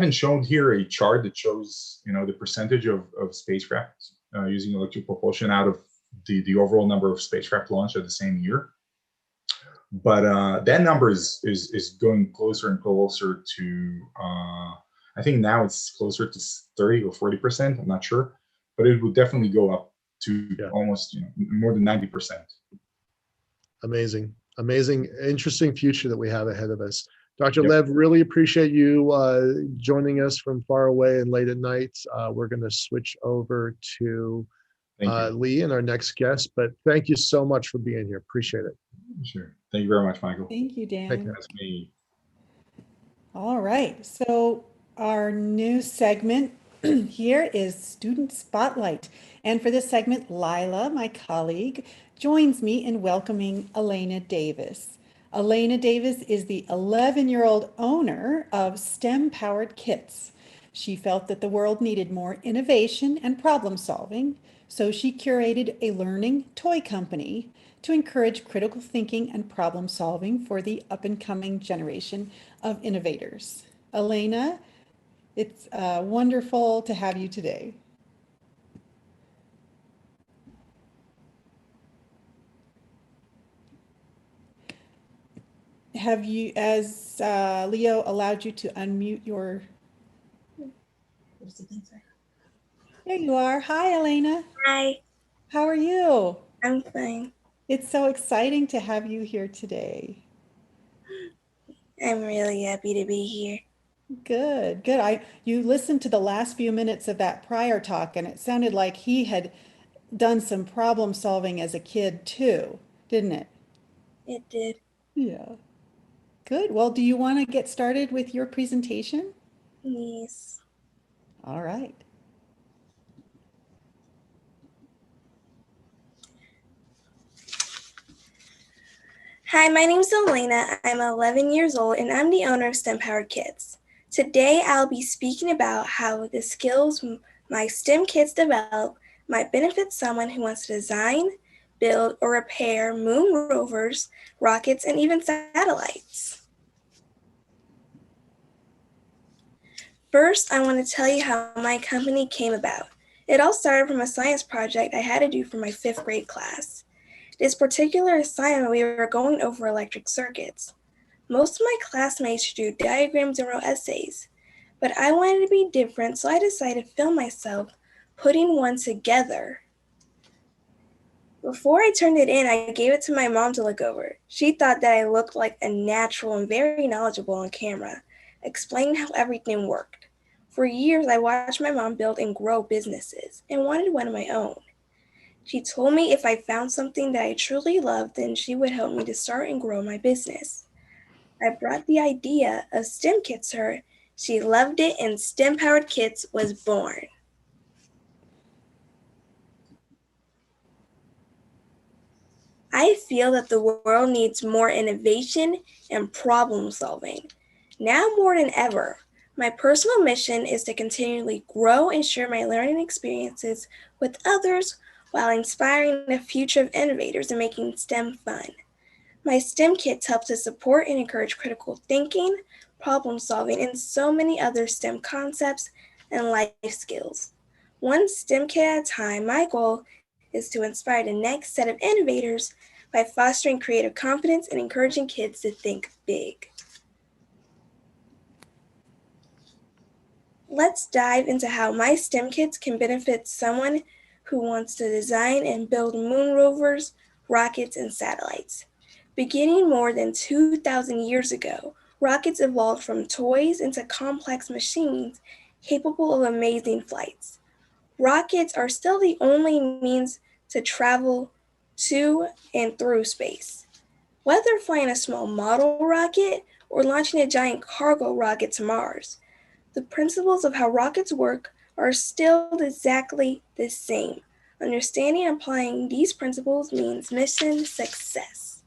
haven't shown here a chart that shows, the percentage of spacecraft using electric propulsion out of the overall number of spacecraft launched at the same year. But that number is going closer and closer to, I think now it's closer to 30 or 40%. I'm not sure, but it would definitely go up to almost more than 90%. Amazing, amazing, interesting future that we have ahead of us. Dr. Lev, really appreciate you joining us from far away and late at night. We're going to switch over to Lee and our next guest, but thank you so much for being here. Appreciate it. Sure. Thank you very much, Michael. Thank you, Dan. That's me. All right. So our new segment here is Student Spotlight. And for this segment, Lila, my colleague, joins me in welcoming Alaina Davis. Alaina Davis is the 11-year-old owner of STEM-powered kits. She felt that the world needed more innovation and problem solving, so she curated a learning toy company to encourage critical thinking and problem solving for the up-and-coming generation of innovators. Alaina, it's wonderful to have you today. Have you, as Leo allowed you to unmute your... There you are. Hi, Alaina. Hi. How are you? I'm fine. It's so exciting to have you here today. I'm really happy to be here. Good, good. You listened to the last few minutes of that prior talk, and it sounded like he had done some problem solving as a kid too, didn't it? It did. Yeah. Good. Well, do you want to get started with your presentation? Yes. All right. Hi, my name is Alaina. I'm 11 years old and I'm the owner of STEM-powered kits. Today, I'll be speaking about how the skills my STEM kits develop might benefit someone who wants to design, build, or repair moon rovers, rockets, and even satellites. First, I want to tell you how my company came about. It all started from a science project I had to do for my 5th grade class. This particular assignment, we were going over electric circuits. Most of my classmates do diagrams and wrote essays, but I wanted to be different, so I decided to film myself putting one together. Before I turned it in, I gave it to my mom to look over. She thought that I looked like a natural and very knowledgeable on camera, explaining how everything worked. For years, I watched my mom build and grow businesses and wanted one of my own. She told me if I found something that I truly loved, then she would help me to start and grow my business. I brought the idea of STEM kits to her. She loved it, and STEM-powered kits was born. I feel that the world needs more innovation and problem solving. Now more than ever, my personal mission is to continually grow and share my learning experiences with others while inspiring the future of innovators and making STEM fun. My STEM kits help to support and encourage critical thinking, problem solving, and so many other STEM concepts and life skills. One STEM kit at a time, my goal is to inspire the next set of innovators by fostering creative confidence and encouraging kids to think big. Let's dive into how my STEM kits can benefit someone who wants to design and build moon rovers, rockets, and satellites. Beginning more than 2,000 years ago, rockets evolved from toys into complex machines capable of amazing flights. Rockets are still the only means to travel to and through space. Whether flying a small model rocket or launching a giant cargo rocket to Mars, the principles of how rockets work are still exactly the same. Understanding and applying these principles means mission success.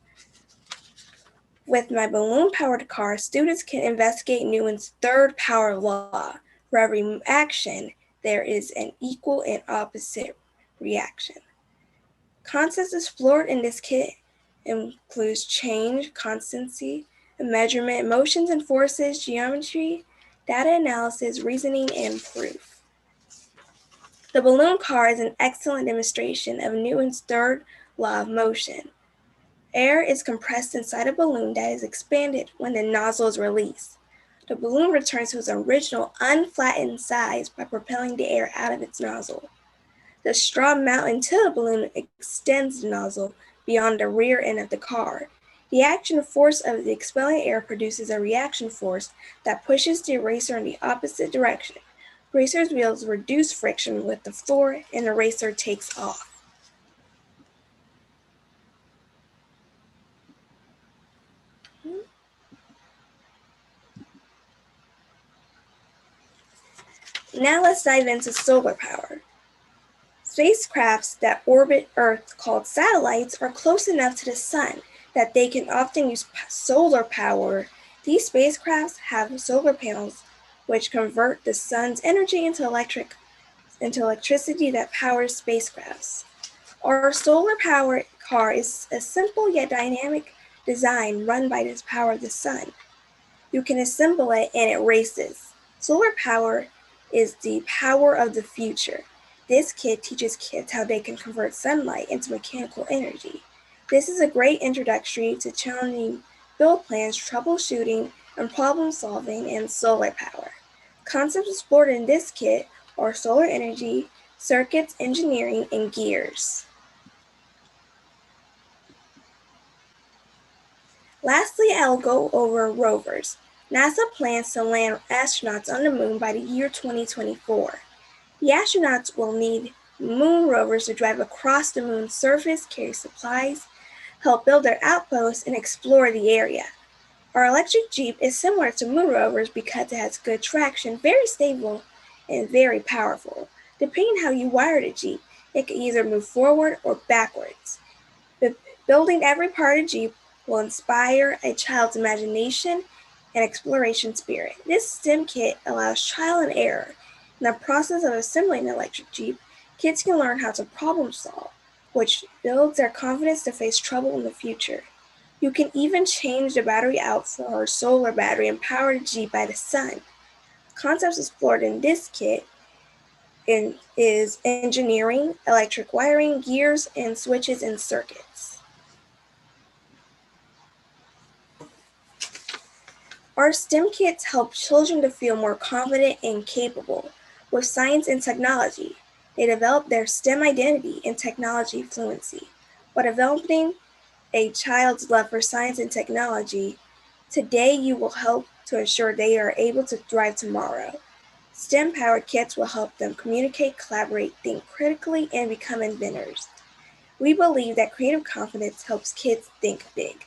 With my balloon-powered car, students can investigate Newton's third power law. For every action, there is an equal and opposite reaction. Concepts explored in this kit includes change, constancy, measurement, motions and forces, geometry, data analysis, reasoning, and proof. The balloon car is an excellent demonstration of Newton's third law of motion. Air is compressed inside a balloon that is expanded when the nozzle is released. The balloon returns to its original unflattened size by propelling the air out of its nozzle. The straw mounted to the balloon extends the nozzle beyond the rear end of the car. The action force of the expelling air produces a reaction force that pushes the eraser in the opposite direction. The eraser's wheels reduce friction with the floor and the eraser takes off. Now let's dive into solar power. Spacecrafts that orbit Earth, called satellites, are close enough to the sun that they can often use solar power. These spacecrafts have solar panels which convert the sun's energy into electricity that powers spacecrafts. Our solar powered car is a simple yet dynamic design run by the power of the sun. You can assemble it and it races. Solar power is the power of the future. This kit teaches kids how they can convert sunlight into mechanical energy. This is a great introductory to challenging build plans, troubleshooting, and problem solving in solar power. Concepts explored in this kit are solar energy, circuits, engineering, and gears. Lastly, I'll go over rovers. NASA plans to land astronauts on the moon by the year 2024. The astronauts will need moon rovers to drive across the moon's surface, carry supplies, help build their outposts, and explore the area. Our electric Jeep is similar to moon rovers because it has good traction, very stable, and very powerful. Depending on how you wire the Jeep, it can either move forward or backwards. Building every part of the Jeep will inspire a child's imagination and exploration spirit. This STEM kit allows trial and error. In the process of assembling an electric Jeep, kids can learn how to problem solve, which builds their confidence to face trouble in the future. You can even change the battery out for a solar battery and power the Jeep by the sun. Concepts explored in this kit is engineering, electric wiring, gears, and switches and circuits. Our STEM kits help children to feel more confident and capable with science and technology. They develop their STEM identity and technology fluency. By developing a child's love for science and technology, today you will help to ensure they are able to thrive tomorrow. STEM-powered kits will help them communicate, collaborate, think critically, and become inventors. We believe that creative confidence helps kids think big.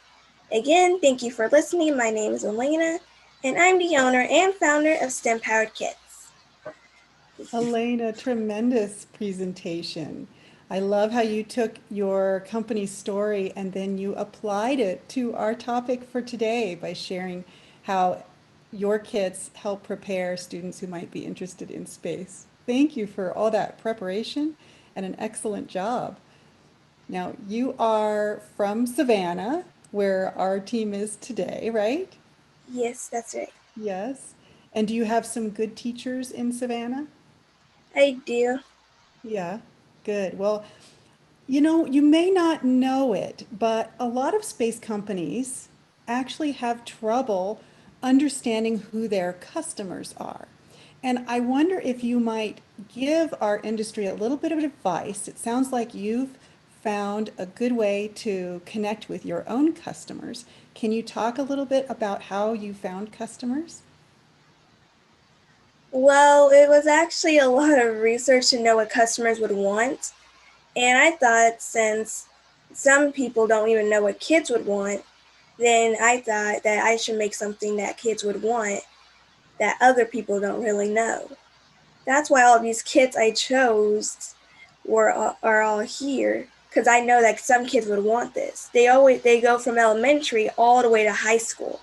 Again, thank you for listening. My name is Alaina, and I'm the owner and founder of STEM Powered Kits. Alaina, tremendous presentation. I love how you took your company's story and then you applied it to our topic for today by sharing how your kits help prepare students who might be interested in space. Thank you for all that preparation and an excellent job. Now, you are from Savannah, where our team is today, right? Yes, that's right. Yes. And do you have some good teachers in Savannah? I do. Yeah, good. Well, you know, you may not know it, but a lot of space companies actually have trouble understanding who their customers are. And I wonder if you might give our industry a little bit of advice. It sounds like you've found a good way to connect with your own customers. Can you talk a little bit about how you found customers? Well, it was actually a lot of research to know what customers would want. And I thought since some people don't even know what kids would want, then I thought that I should make something that kids would want that other people don't really know. That's why all these kits I chose are all here, because I know that some kids would want this. They go from elementary all the way to high school.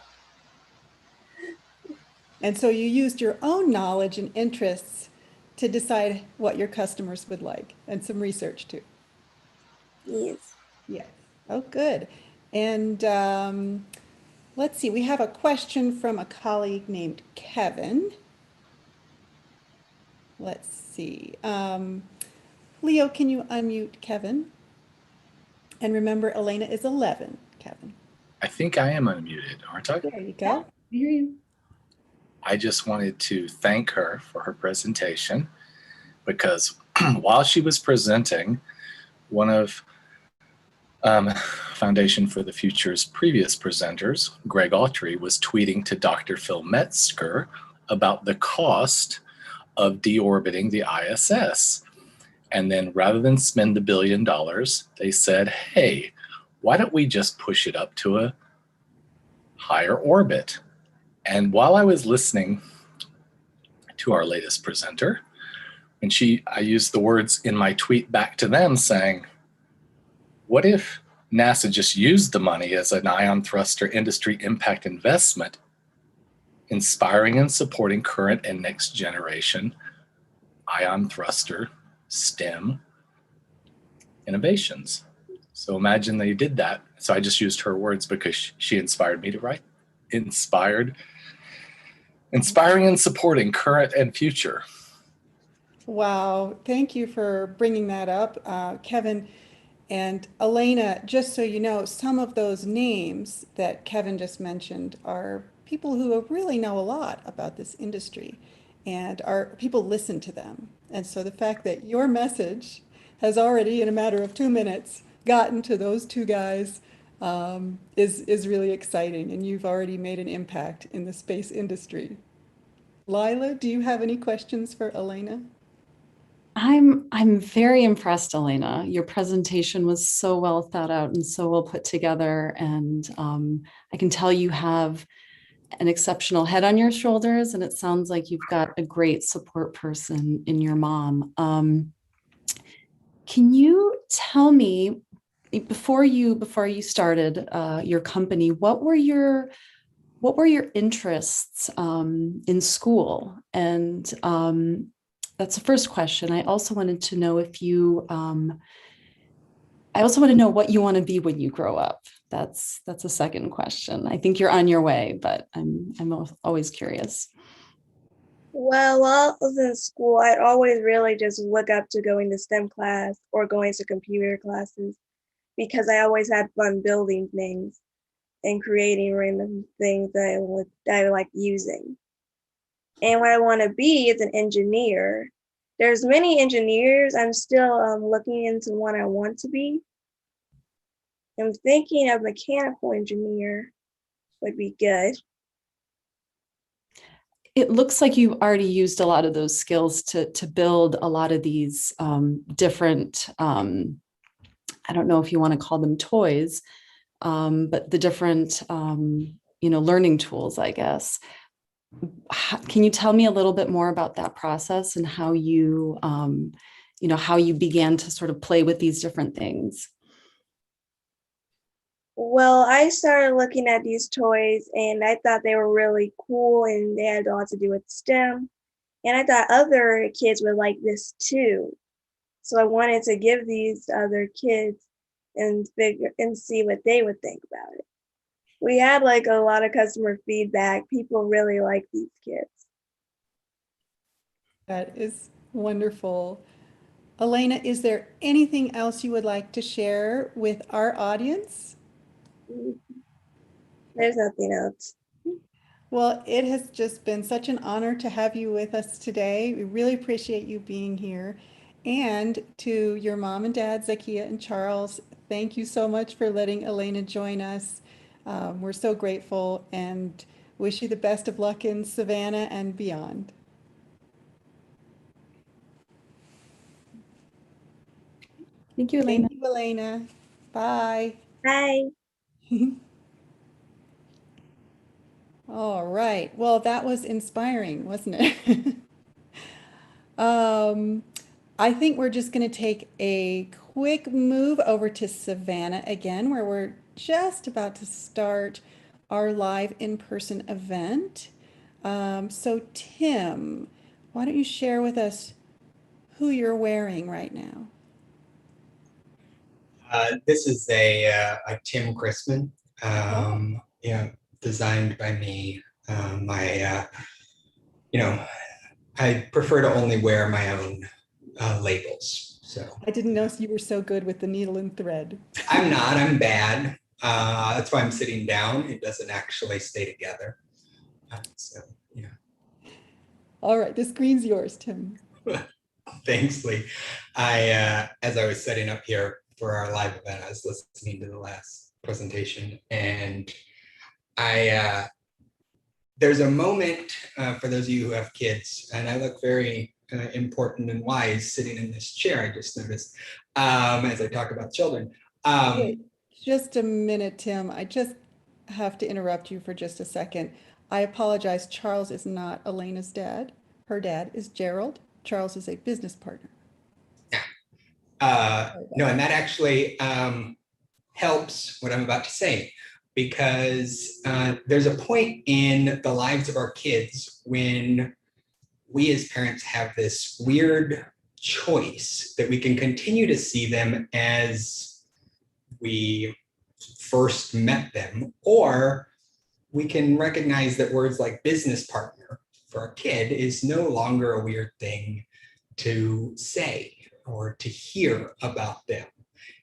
And so you used your own knowledge and interests to decide what your customers would like, and some research too. Yes. Yes. Oh, good. And let's see, we have a question from a colleague named Kevin. let's see. Leo, can you unmute Kevin? And remember, Alaina is 11, Kevin. I think I am unmuted, aren't I? There you go. Yeah, I hear you. I just wanted to thank her for her presentation, because while she was presenting, one of Foundation for the Future's previous presenters, Greg Autry, was tweeting to Dr. Phil Metzger about the cost of deorbiting the ISS. And then rather than spend $1 billion, they said, hey, why don't we just push it up to a higher orbit? And while I was listening to our latest presenter, and I used the words in my tweet back to them saying, what if NASA just used the money as an ion thruster industry impact investment, inspiring and supporting current and next generation ion thruster STEM innovations? So imagine they did that. So I just used her words because she inspired me to write. Inspiring and supporting current and future. Wow, thank you for bringing that up, Kevin. And Alaina, just so you know, some of those names that Kevin just mentioned are people who really know a lot about this industry, and people listen to them. And so the fact that your message has already, in a matter of 2 minutes, gotten to those two guys is really exciting, and you've already made an impact in the space industry. Lila, do you have any questions for Alaina? I'm very impressed, Alaina. Your presentation was so well thought out and so well put together. And I can tell you have an exceptional head on your shoulders, and it sounds like you've got a great support person in your mom. Can you tell me, before you started your company, what were your interests in school? And that's the first question. I also wanted to know I also want to know what you want to be when you grow up. That's a second question. I think you're on your way, but I'm always curious. Well, while I was in school, I'd always really just look up to going to STEM class or going to computer classes, because I always had fun building things and creating random things that I like using. And what I want to be is an engineer. There's many engineers. I'm still looking into one I want to be. I'm thinking a mechanical engineer would be good. It looks like you've already used a lot of those skills to build a lot of these different, I don't know if you want to call them toys, but the different, learning tools, I guess. Can you tell me a little bit more about that process and how you, how you began to sort of play with these different things? Well, I started looking at these toys and I thought they were really cool and they had a lot to do with STEM. And I thought other kids would like this too. So I wanted to give these other kids and see what they would think about it. We had like a lot of customer feedback. People really like these kids. That is wonderful. Alaina, is there anything else you would like to share with our audience? There's nothing else. Well, it has just been such an honor to have you with us today. We really appreciate you being here. And to your mom and dad, Zakia and Charles, thank you so much for letting Alaina join us. We're so grateful and wish you the best of luck in Savannah and beyond. Thank you, Alaina. Thank you, Alaina. Bye. Bye. All right. Well, that was inspiring, wasn't it? I think we're just going to take a quick move over to Savannah again, where we're just about to start our live in-person event. So Tim, why don't you share with us who you're wearing right now? This is a Tim Chrisman, designed by me. My, I prefer to only wear my own labels. So I didn't know you were so good with the needle and thread. I'm not, I'm bad. That's why I'm sitting down. It doesn't actually stay together. So, yeah. All right, the screen's yours, Tim. Thanks, Lee. As I was setting up here for our live event, I was listening to the last presentation, and there's a moment for those of you who have kids, and I look very important and wise sitting in this chair, I just noticed, as I talk about children. Wait, just a minute, Tim. I just have to interrupt you for just a second. I apologize. Charles is not Alaina's dad. Her dad is Gerald. Charles is a business partner. No, and that actually helps what I'm about to say, because there's a point in the lives of our kids when we as parents have this weird choice that we can continue to see them as we first met them, or we can recognize that words like business partner for our kid is no longer a weird thing to say or to hear about them.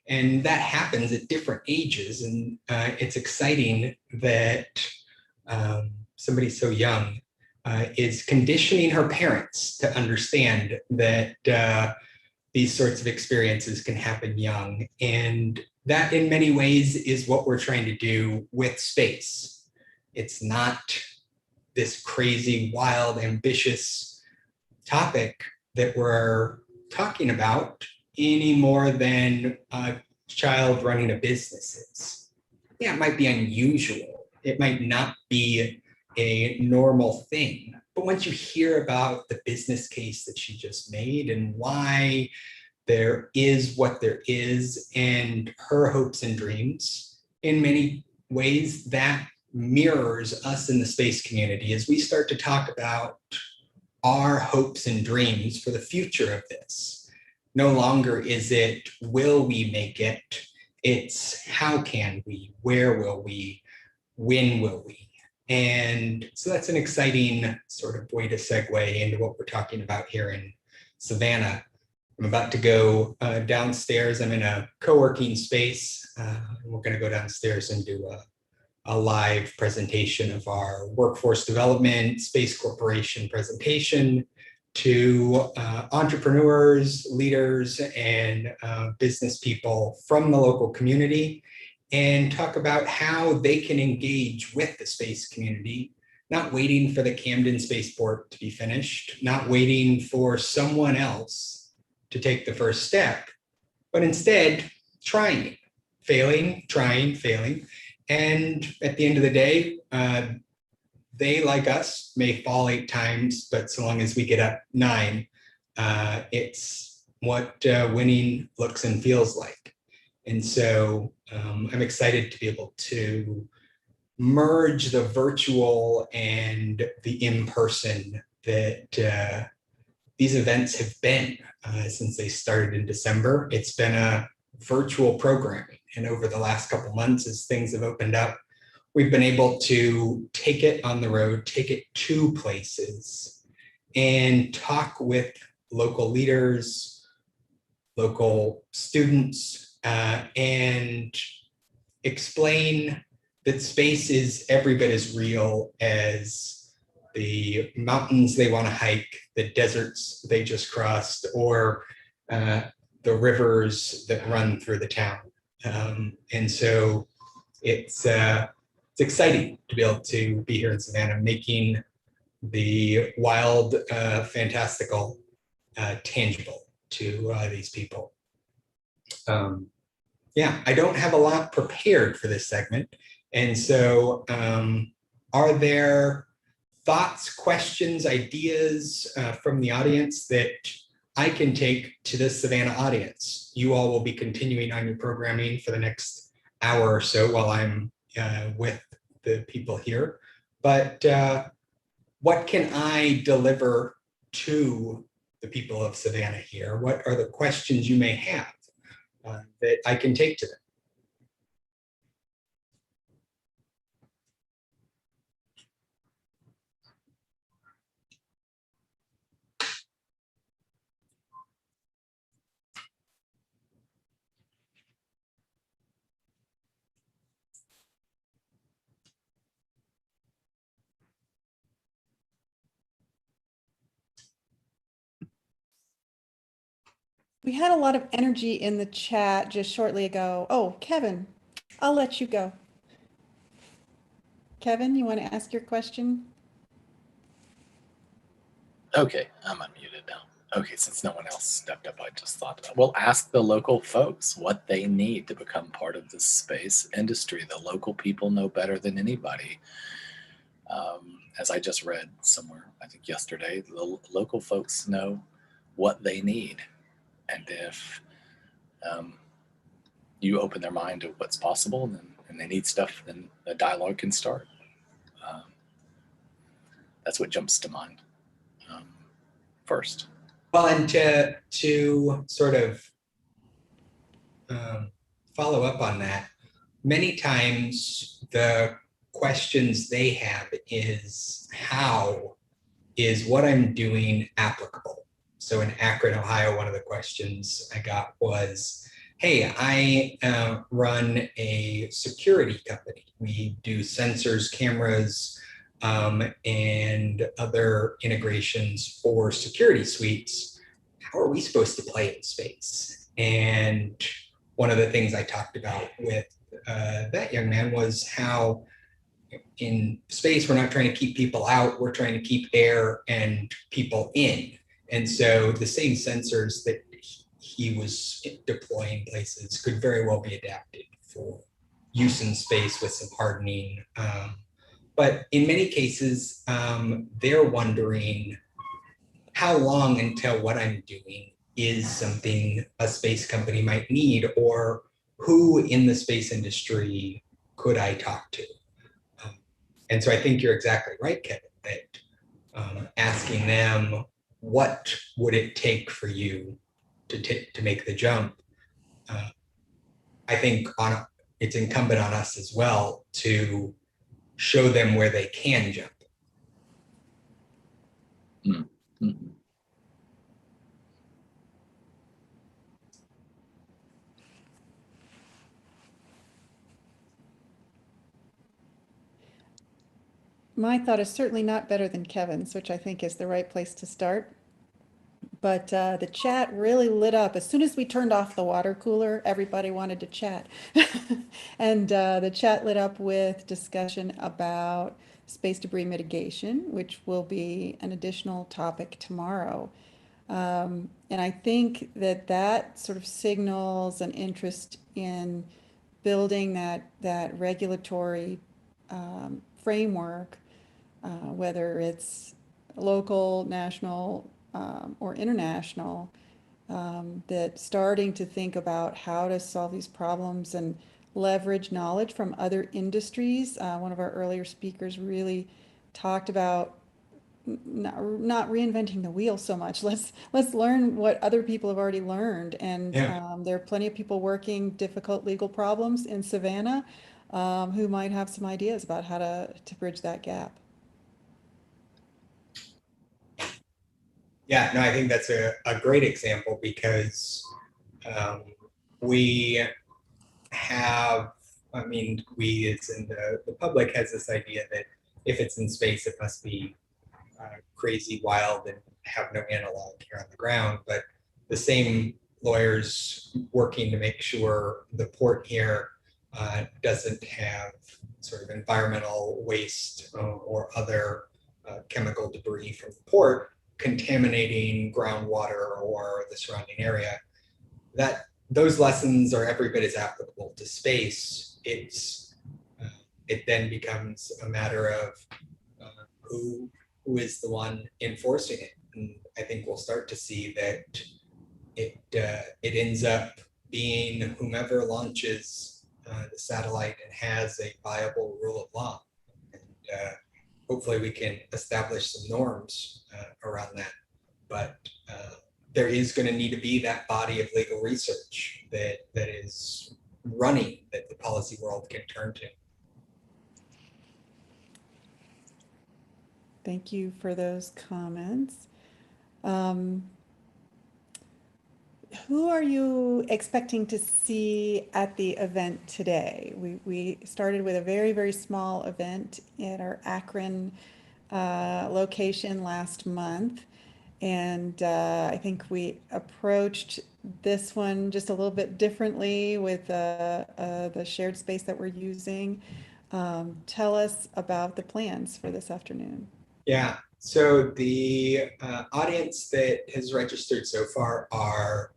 And that happens at different ages. And it's exciting that somebody so young is conditioning her parents to understand that these sorts of experiences can happen young. And that in many ways is what we're trying to do with space. It's not this crazy, wild, ambitious topic that we're talking about any more than a child running a business is. Yeah, it might be unusual. It might not be a normal thing. But once you hear about the business case that she just made and why there is what there is and her hopes and dreams, in many ways that mirrors us in the space community as we start to talk about our hopes and dreams for the future of this. No longer is it, will we make it? It's how can we, where will we, when will we? And so that's an exciting sort of way to segue into what we're talking about here in Savannah. I'm about to go downstairs. I'm in a co-working space. We're going to go downstairs and do a live presentation of our workforce development Space Corporation presentation to entrepreneurs, leaders, and business people from the local community, and talk about how they can engage with the space community, not waiting for the Camden Spaceport to be finished, not waiting for someone else to take the first step, but instead trying, failing, trying, failing. And at the end of the day, they, like us, may fall 8 times, but so long as we get up 9, it's what winning looks and feels like. And so I'm excited to be able to merge the virtual and the in-person that these events have been since they started in December. It's been a virtual programming. And over the last couple months, as things have opened up, we've been able to take it on the road, take it to places, and talk with local leaders, local students, and explain that space is every bit as real as the mountains they want to hike, the deserts they just crossed, or the rivers that run through the town. And so it's exciting to be able to be here in Savannah, making the wild, fantastical tangible to these people. Yeah, I don't have a lot prepared for this segment. And so are there thoughts, questions, ideas from the audience that I can take to the Savannah audience? You all will be continuing on your programming for the next hour or so while I'm with the people here. But what can I deliver to the people of Savannah here? What are the questions you may have that I can take to them? We had a lot of energy in the chat just shortly ago. Oh, Kevin, I'll let you go. Kevin, you want to ask your question? Okay, I'm unmuted now. Okay, since no one else stepped up, I just thought, well, ask the local folks what they need to become part of this space industry. The local people know better than anybody. As I just read somewhere, I think yesterday, the local folks know what they need. And if you open their mind to what's possible and they need stuff, then the dialogue can start. That's what jumps to mind first. Well, and to sort of follow up on that, many times the questions they have is, how is what I'm doing applicable? So in Akron, Ohio, one of the questions I got was, hey, I run a security company. We do sensors, cameras, and other integrations for security suites. How are we supposed to play in space? And one of the things I talked about with that young man was how in space, we're not trying to keep people out, we're trying to keep air and people in. And so the same sensors that he was deploying places could very well be adapted for use in space with some hardening. But in many cases, they're wondering how long until what I'm doing is something a space company might need, or who in the space industry could I talk to? And so I think you're exactly right, Kevin, that asking them, what would it take for you to make the jump? I think it's incumbent on us as well to show them where they can jump. Mm-hmm. My thought is certainly not better than Kevin's, which I think is the right place to start. But the chat really lit up. As soon as we turned off the water cooler, everybody wanted to chat. And the chat lit up with discussion about space debris mitigation, which will be an additional topic tomorrow. And I think that that sort of signals an interest in building that regulatory framework, whether it's local, national, or international, that starting to think about how to solve these problems and leverage knowledge from other industries. One of our earlier speakers really talked about not reinventing the wheel so much. Let's learn what other people have already learned. And there are plenty of people working difficult legal problems in Savannah who might have some ideas about how to bridge that gap. Yeah, no, I think that's a great example, because we have, I mean, we as in the public has this idea that if it's in space, it must be crazy, wild, and have no analog here on the ground. But the same lawyers working to make sure the port here doesn't have sort of environmental waste or other chemical debris from the port contaminating groundwater or the surrounding area, that those lessons are every bit as applicable to space. It then becomes a matter of who is the one enforcing it. And I think we'll start to see that it ends up being whomever launches the satellite and has a viable rule of law. And hopefully we can establish some norms around that. But there is going to need to be that body of legal research that is running, that the policy world can turn to. Thank you for those comments. Who are you expecting to see at the event today? We started with a very, very small event at our Akron location last month. And I think we approached this one just a little bit differently with the shared space that we're using. Tell us about the plans for this afternoon. Yeah, so the audience that has registered so far are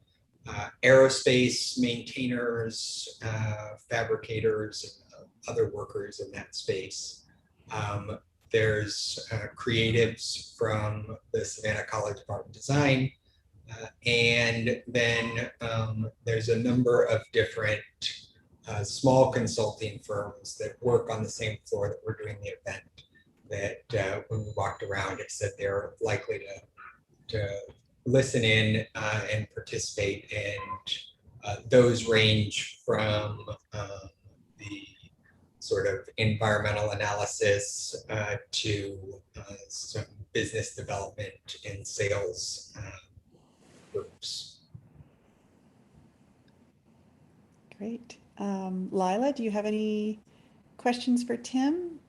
aerospace maintainers, fabricators, other workers in that space. There's creatives from the Savannah College of Art and Design, and then there's a number of different small consulting firms that work on the same floor that we're doing the event, that when we walked around, it said they're likely to listen in and participate. And those range from the sort of environmental analysis to some business development and sales groups. Great. Lila, do you have any questions for Tim?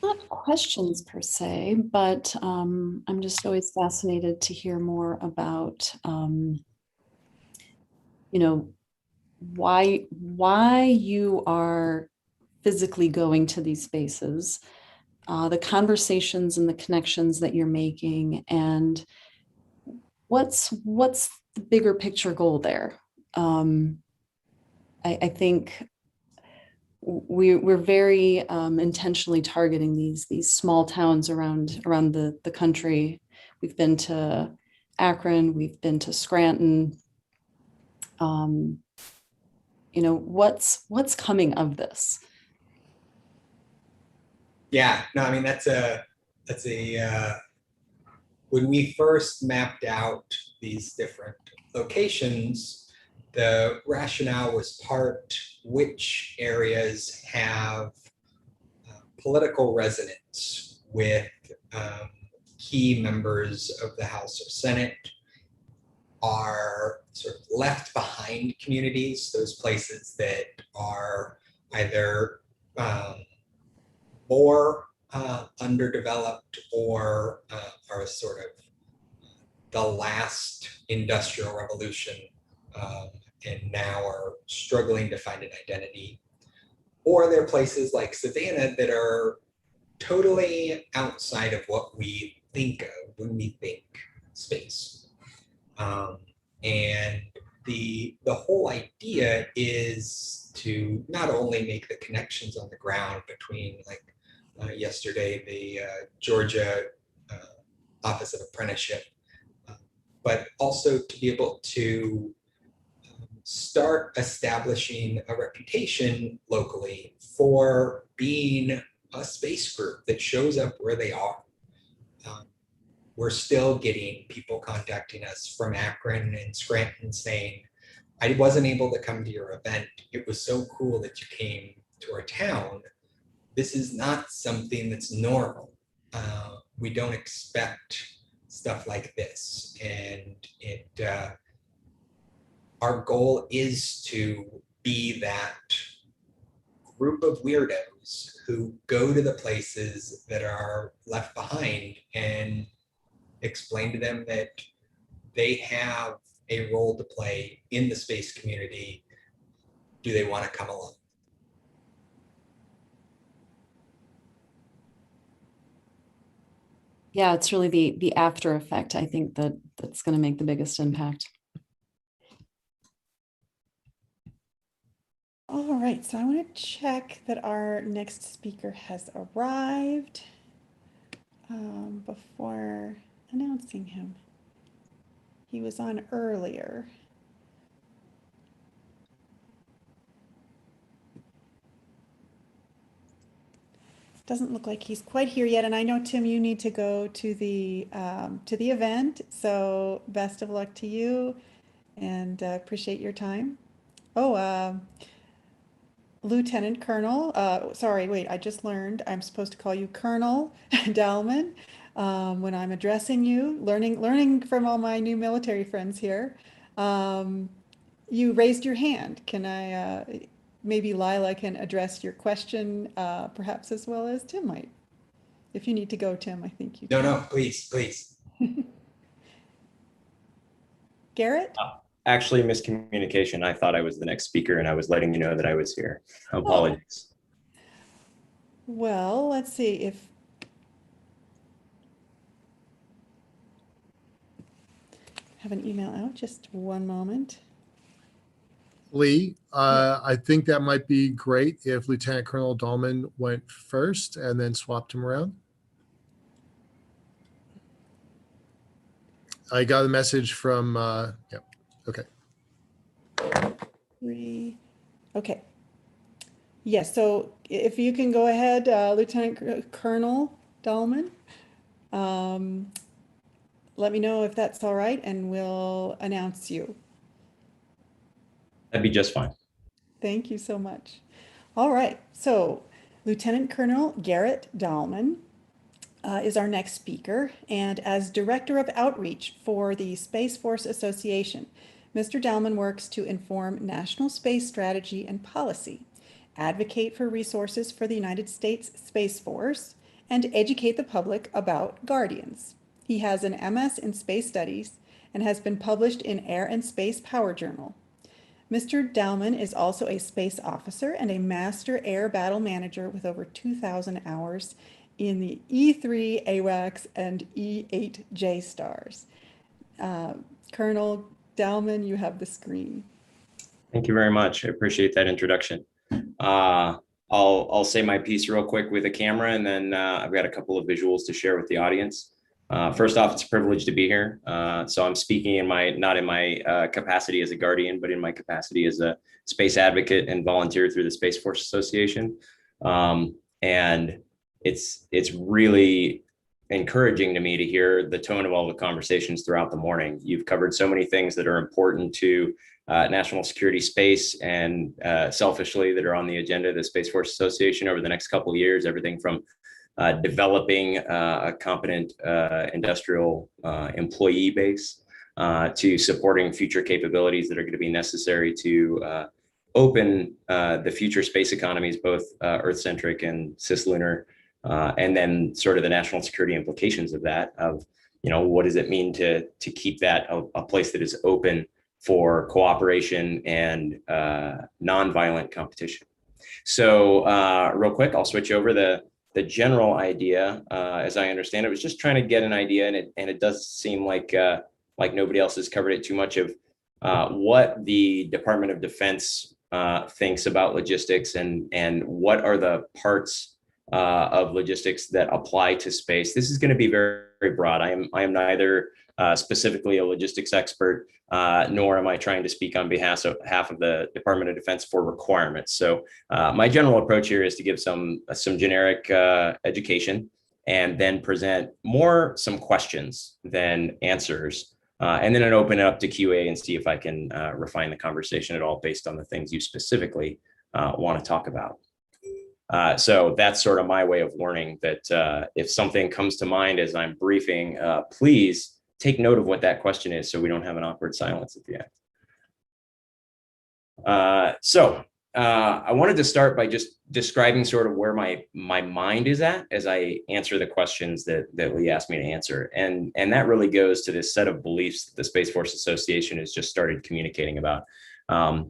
Not questions per se, but I'm just always fascinated to hear more about, you know, why you are physically going to these spaces, the conversations and the connections that you're making, and what's the bigger picture goal there. I think we're very intentionally targeting these small towns around the country. We've been to Akron, we've been to Scranton. You know, what's coming of this? Yeah, no, I mean, that's a when we first mapped out these different locations, the rationale was part which areas have political resonance with key members of the House or Senate, are sort of left behind communities, those places that are either more underdeveloped or are sort of the last industrial revolution and now are struggling to find an identity. Or there are places like Savannah that are totally outside of what we think of when we think space. And the whole idea is to not only make the connections on the ground between, like yesterday, the Georgia Office of Apprenticeship, but also to be able to start establishing a reputation locally for being a space group that shows up where they are. We're still getting people contacting us from Akron and Scranton saying, I wasn't able to come to your event. It was so cool that you came to our town. This is not something that's normal. We don't expect stuff like this. And our goal is to be that group of weirdos who go to the places that are left behind and explain to them that they have a role to play in the space community. Do they want to come along? Yeah, it's really the after effect, I think, that's going to make the biggest impact. All right, so I want to check that our next speaker has arrived before announcing him. He was on earlier. Doesn't look like he's quite here yet, and I know, Tim, you need to go to the event, so best of luck to you, and appreciate your time. Oh, Lieutenant Colonel, sorry, wait, I just learned I'm supposed to call you Colonel Dalman when I'm addressing you, learning from all my new military friends here. You raised your hand. Can I, maybe Lila can address your question perhaps as well as Tim might. If you need to go, Tim, I think you can. No, please. Garrett? Actually, miscommunication. I thought I was the next speaker and I was letting you know that I was here. Apologies. Well, let's see if have an email out. Just one moment. Lee, I think that might be great if Lieutenant Colonel Dahlman went first and then swapped him around. I got a message from, yeah, okay. Okay. Yes, so if you can go ahead, Lieutenant Colonel Dahlman, let me know if that's all right and we'll announce you. That'd be just fine. Thank you so much. All right, so Lieutenant Colonel Garrett Dahlman is our next speaker, and as Director of Outreach for the Space Force Association, Mr. Dahlman works to inform national space strategy and policy, advocate for resources for the United States Space Force, and educate the public about Guardians. He has an MS in Space Studies and has been published in Air and Space Power Journal. Mr. Dahlman is also a space officer and a master air battle manager with over 2,000 hours in the E3 AWACS and E8 JSTARS. Colonel Dahlman, you have the screen. Thank you very much. I appreciate that introduction. I'll say my piece real quick with a camera, and then I've got a couple of visuals to share with the audience. First off, it's a privilege to be here. So I'm speaking in not in my capacity as a Guardian, but in my capacity as a space advocate and volunteer through the Space Force Association. And it's really encouraging to me to hear the tone of all the conversations throughout the morning. You've covered so many things that are important to national security space and selfishly that are on the agenda of the Space Force Association over the next couple of years, everything from developing a competent industrial employee base to supporting future capabilities that are going to be necessary to open the future space economies, both Earth-centric and cislunar, and then sort of the national security implications of that, of, you know, what does it mean to keep that a place that is open for cooperation and nonviolent competition. So real quick, I'll switch over the general idea, as I understand it, was just trying to get an idea, and it does seem like nobody else has covered it too much, of what the Department of Defense thinks about logistics and what are the parts of logistics that apply to space. This is going to be very, very broad. I am neither specifically a logistics expert, nor am I trying to speak on behalf of the Department of Defense for requirements. So my general approach here is to give some generic education and then present some questions than answers. And then I'd open it up to QA and see if I can refine the conversation at all based on the things you specifically want to talk about. So that's sort of my way of warning that if something comes to mind as I'm briefing, please take note of what that question is so we don't have an awkward silence at the end. So I wanted to start by just describing sort of where my mind is at as I answer the questions that Lee asked me to answer. And that really goes to this set of beliefs that the Space Force Association has just started communicating about.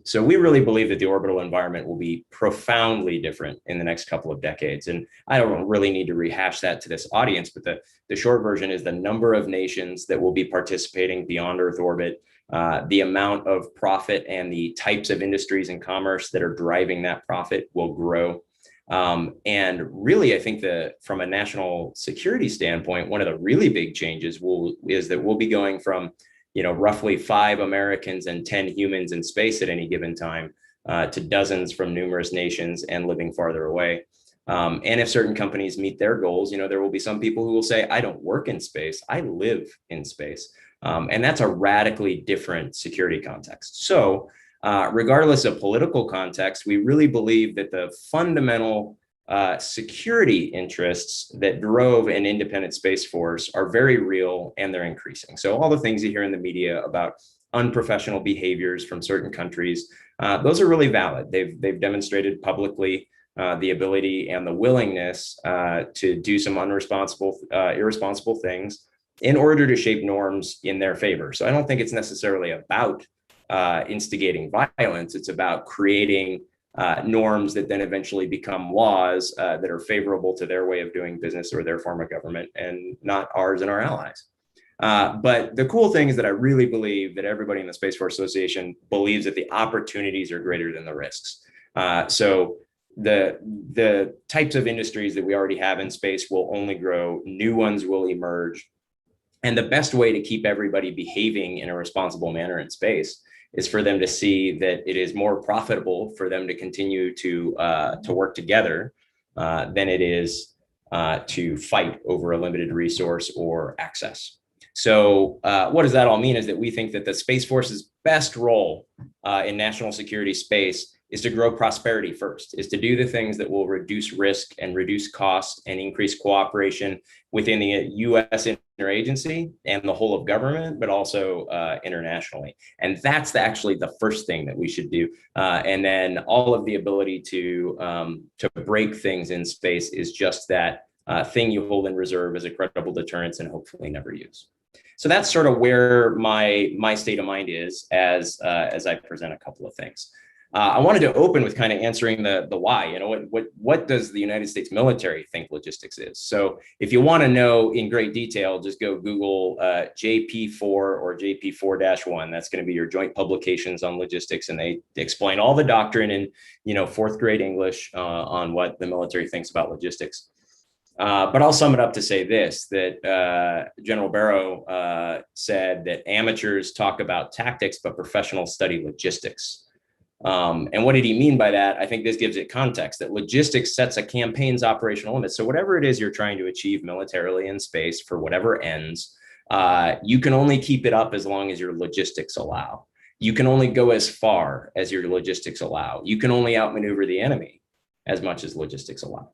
So we really believe that the orbital environment will be profoundly different in the next couple of decades. And I don't really need to rehash that to this audience, but the short version is the number of nations that will be participating beyond Earth orbit, the amount of profit and the types of industries and commerce that are driving that profit will grow. And really, I think from a national security standpoint, one of the really big changes is that we'll be going from, you know, roughly 5 Americans and 10 humans in space at any given time, to dozens from numerous nations and living farther away. And if certain companies meet their goals, you know, there will be some people who will say, I don't work in space, I live in space. And that's a radically different security context. So regardless of political context, we really believe that the fundamental security interests that drove an independent Space Force are very real, and they're increasing. So all the things you hear in the media about unprofessional behaviors from certain countries, those are really valid. They've demonstrated publicly the ability and the willingness to do some irresponsible things. in order to shape norms in their favor. So I don't think it's necessarily about instigating violence. It's about creating norms that then eventually become laws that are favorable to their way of doing business or their form of government, and not ours and our allies. But the cool thing is that I really believe that everybody in the Space Force Association believes that the opportunities are greater than the risks. So the types of industries that we already have in space will only grow, new ones will emerge. And the best way to keep everybody behaving in a responsible manner in space is for them to see that it is more profitable for them to continue to work together than it is to fight over a limited resource or access. So what does that all mean is that we think that the Space Force's best role in national security space is to grow prosperity first, is to do the things that will reduce risk and reduce cost and increase cooperation within the US interagency and the whole of government, but also internationally. And that's actually the first thing that we should do. And then all of the ability to break things in space is just that thing you hold in reserve as a credible deterrence and hopefully never use. So that's sort of where my state of mind is as I present a couple of things. I wanted to open with kind of answering the why. You know, what does the United States military think logistics is? So if you want to know in great detail, just go Google JP4 or JP4-1. That's going to be your joint publications on logistics, and they explain all the doctrine in, you know, fourth grade English on what the military thinks about logistics. But I'll sum it up to say this, that General Barrow said that amateurs talk about tactics, but professionals study logistics. And what did he mean by that? I think this gives it context, that logistics sets a campaign's operational limits. So whatever it is you're trying to achieve militarily in space for whatever ends, you can only keep it up as long as your logistics allow. You can only go as far as your logistics allow. You can only outmaneuver the enemy as much as logistics allow.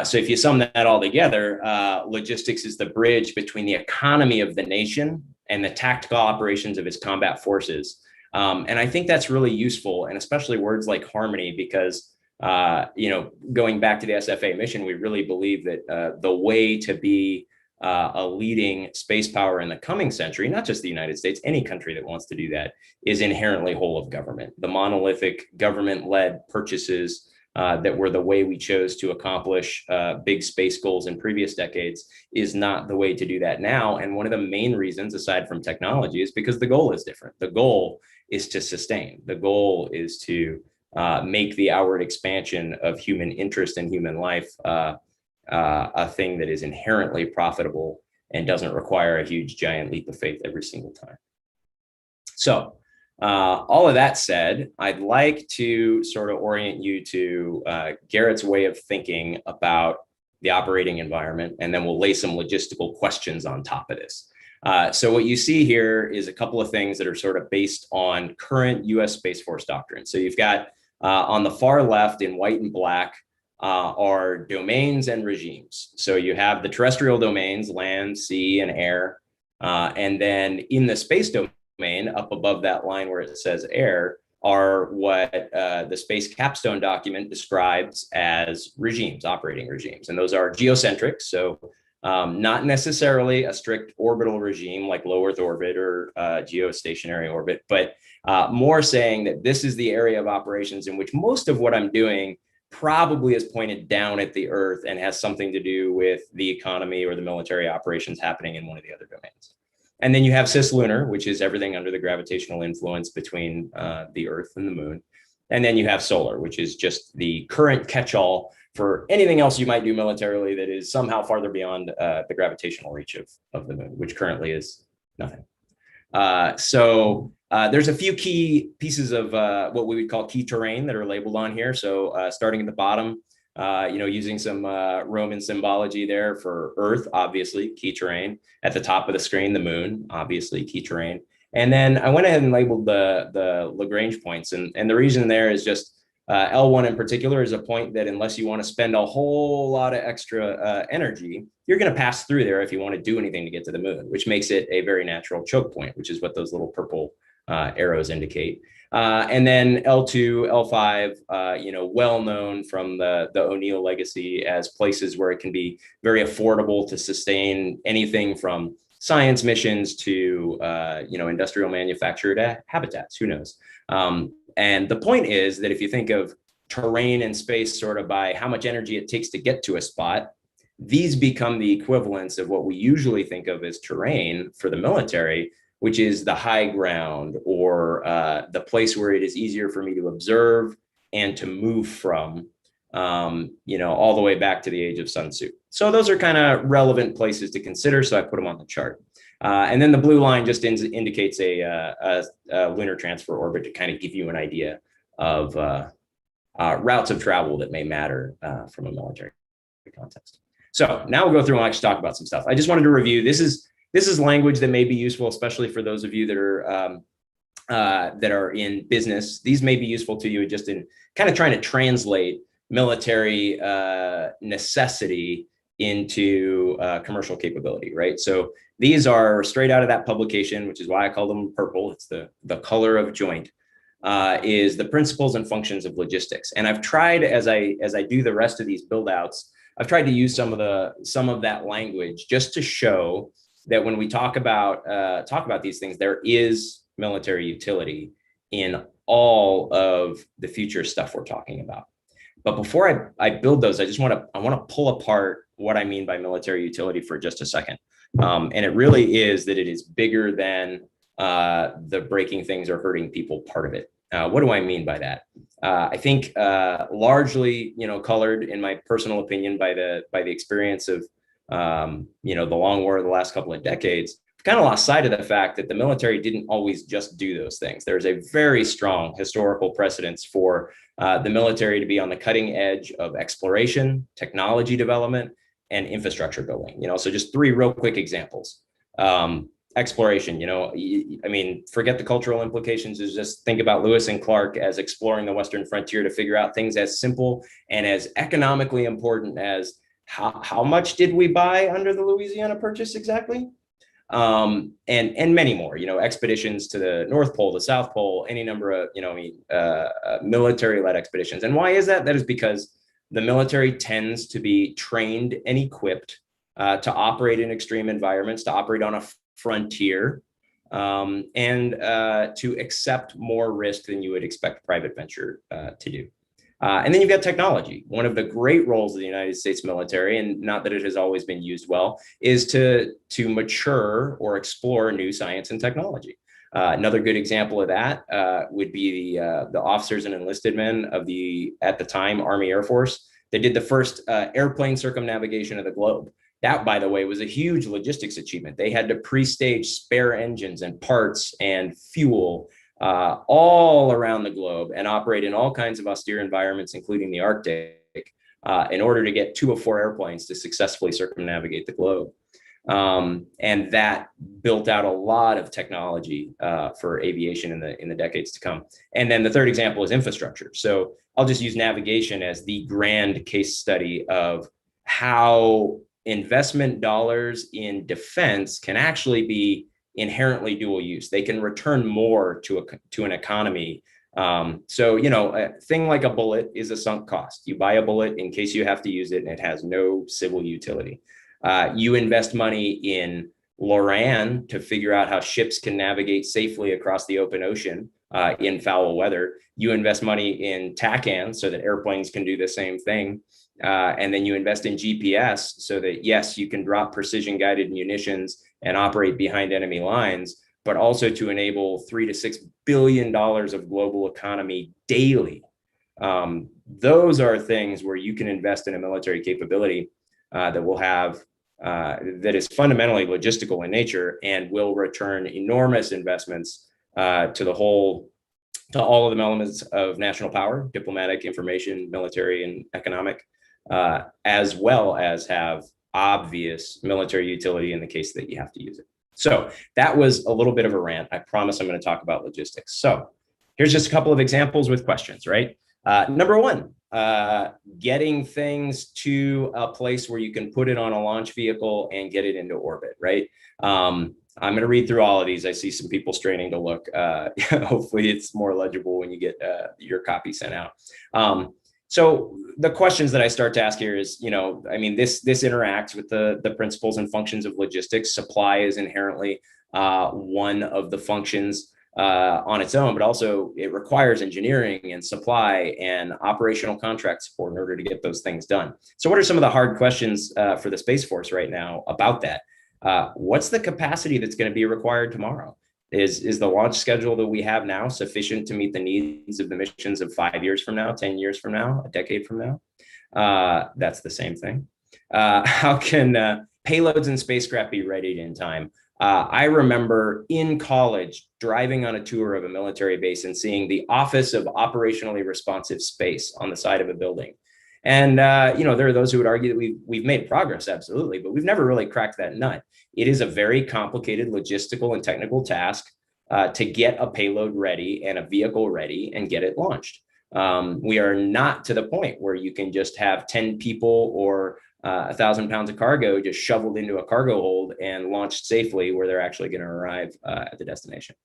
So if you sum that all together, logistics is the bridge between the economy of the nation and the tactical operations of its combat forces. And I think that's really useful, and especially words like harmony, because, you know, going back to the SFA mission, we really believe that the way to be a leading space power in the coming century, not just the United States, any country that wants to do that, is inherently whole of government. The monolithic government-led purchases that were the way we chose to accomplish big space goals in previous decades is not the way to do that now. And one of the main reasons, aside from technology, is because the goal is different. The goal is to sustain. The goal is to make the outward expansion of human interest and human life a thing that is inherently profitable and doesn't require a huge, giant leap of faith every single time. So all of that said, I'd like to sort of orient you to Garrett's way of thinking about the operating environment, and then we'll lay some logistical questions on top of this. So what you see here is a couple of things that are sort of based on current US Space Force doctrine. So you've got on the far left in white and black are domains and regimes. So you have the terrestrial domains, land, sea, and air. And then in the space domain, up above that line where it says air, are what the space capstone document describes as regimes, operating regimes. And those are geocentric. So not necessarily a strict orbital regime like low Earth orbit or geostationary orbit, but more saying that this is the area of operations in which most of what I'm doing probably is pointed down at the Earth and has something to do with the economy or the military operations happening in one of the other domains. And then you have cislunar, which is everything under the gravitational influence between the Earth and the moon. And then you have solar, which is just the current catch-all for anything else you might do militarily that is somehow farther beyond the gravitational reach of the moon, which currently is nothing. So there's a few key pieces of what we would call key terrain that are labeled on here. So starting at the bottom, you know, using some Roman symbology there for Earth, obviously key terrain. At the top of the screen, the moon, obviously key terrain. And then I went ahead and labeled the Lagrange points. And the reason there is just L1 in particular is a point that unless you want to spend a whole lot of extra energy, you're going to pass through there if you want to do anything to get to the moon, which makes it a very natural choke point, which is what those little purple arrows indicate. And then L2, L5, you know, well known from the O'Neill legacy as places where it can be very affordable to sustain anything from science missions to, you know, industrial manufactured habitats, who knows? And the point is that if you think of terrain and space sort of by how much energy it takes to get to a spot, these become the equivalents of what we usually think of as terrain for the military, which is the high ground or the place where it is easier for me to observe and to move from, you know, all the way back to the age of Sun Tzu. So those are kind of relevant places to consider. So I put them on the chart. And then the blue line just indicates a lunar transfer orbit to kind of give you an idea of routes of travel that may matter from a military context. So now we'll go through and actually talk about some stuff. I just wanted to review. This is language that may be useful, especially for those of you that are in business. These may be useful to you just in kind of trying to translate military necessity into commercial capability, right? So these are straight out of that publication, which is why I call them purple. It's the color of joint, is the principles and functions of logistics. And I've tried, as I do the rest of these build outs, I've tried to use some of that language just to show that when we talk about these things, there is military utility in all of the future stuff we're talking about. But before I build those, I want to pull apart what I mean by military utility for just a second. And it really is that it is bigger than the breaking things or hurting people part of it. What do I mean by that? I think largely, you know, colored in my personal opinion by the experience of, you know, the long war of the last couple of decades. I've kind of lost sight of the fact that the military didn't always just do those things. There's a very strong historical precedence for the military to be on the cutting edge of exploration, technology development, and infrastructure building. You know, so just three real quick examples. Exploration, you know, I mean, forget the cultural implications, is just think about Lewis and Clark as exploring the Western frontier to figure out things as simple and as economically important as how much did we buy under the Louisiana Purchase exactly? And many more, you know, expeditions to the North Pole, the South Pole, any number of, you know, I mean, military-led expeditions. And why is that? That is because the military tends to be trained and equipped to operate in extreme environments, to operate on a frontier, and to accept more risk than you would expect private venture to do. And then you've got technology. One of the great roles of the United States military, and not that it has always been used well, is to mature or explore new science and technology. Another good example of that would be the officers and enlisted men of the, at the time, Army Air Force. They did the first airplane circumnavigation of the globe. That, by the way, was a huge logistics achievement. They had to pre-stage spare engines and parts and fuel all around the globe and operate in all kinds of austere environments, including the Arctic, in order to get 2 of 4 airplanes to successfully circumnavigate the globe. And that built out a lot of technology for aviation in the decades to come. And then the third example is infrastructure. So I'll just use navigation as the grand case study of how investment dollars in defense can actually be inherently dual use. They can return more to an economy. So, you know, a thing like a bullet is a sunk cost. You buy a bullet in case you have to use it, and it has no civil utility. You invest money in LORAN to figure out how ships can navigate safely across the open ocean in foul weather. You invest money in TACAN so that airplanes can do the same thing. And then you invest in GPS so that, yes, you can drop precision guided munitions and operate behind enemy lines, but also to enable $3 to $6 billion of global economy daily. Those are things where you can invest in a military capability that will have, that is fundamentally logistical in nature and will return enormous investments to all of the elements of national power, diplomatic, information, military, and economic, as well as have obvious military utility in the case that you have to use it. So that was a little bit of a rant. I promise I'm going to talk about logistics. So here's just a couple of examples with questions, right? Number one, getting things to a place where you can put it on a launch vehicle and get it into orbit, right? I'm going to read through all of these. I see some people straining to look. Hopefully it's more legible when you get your copy sent out. So the questions that I start to ask here is, I mean, this interacts with the principles and functions of logistics. Supply is inherently one of the functions on its own, but also it requires engineering and supply and operational contract support in order to get those things done. So what are some of the hard questions for the Space Force right now about that? What's the capacity that's going to be required tomorrow? Is the launch schedule that we have now sufficient to meet the needs of the missions of 5 years from now, 10 years from now, a decade from now? That's the same thing. How can payloads and spacecraft be readied in time? I remember in college driving on a tour of a military base and seeing the Office of Operationally Responsive Space on the side of a building. And, there are those who would argue that we've made progress, absolutely, but we've never really cracked that nut. It is a very complicated logistical and technical task to get a payload ready and a vehicle ready and get it launched. We are not to the point where you can just have 10 people or 1,000 pounds of cargo just shoveled into a cargo hold and launched safely where they're actually going to arrive at the destination.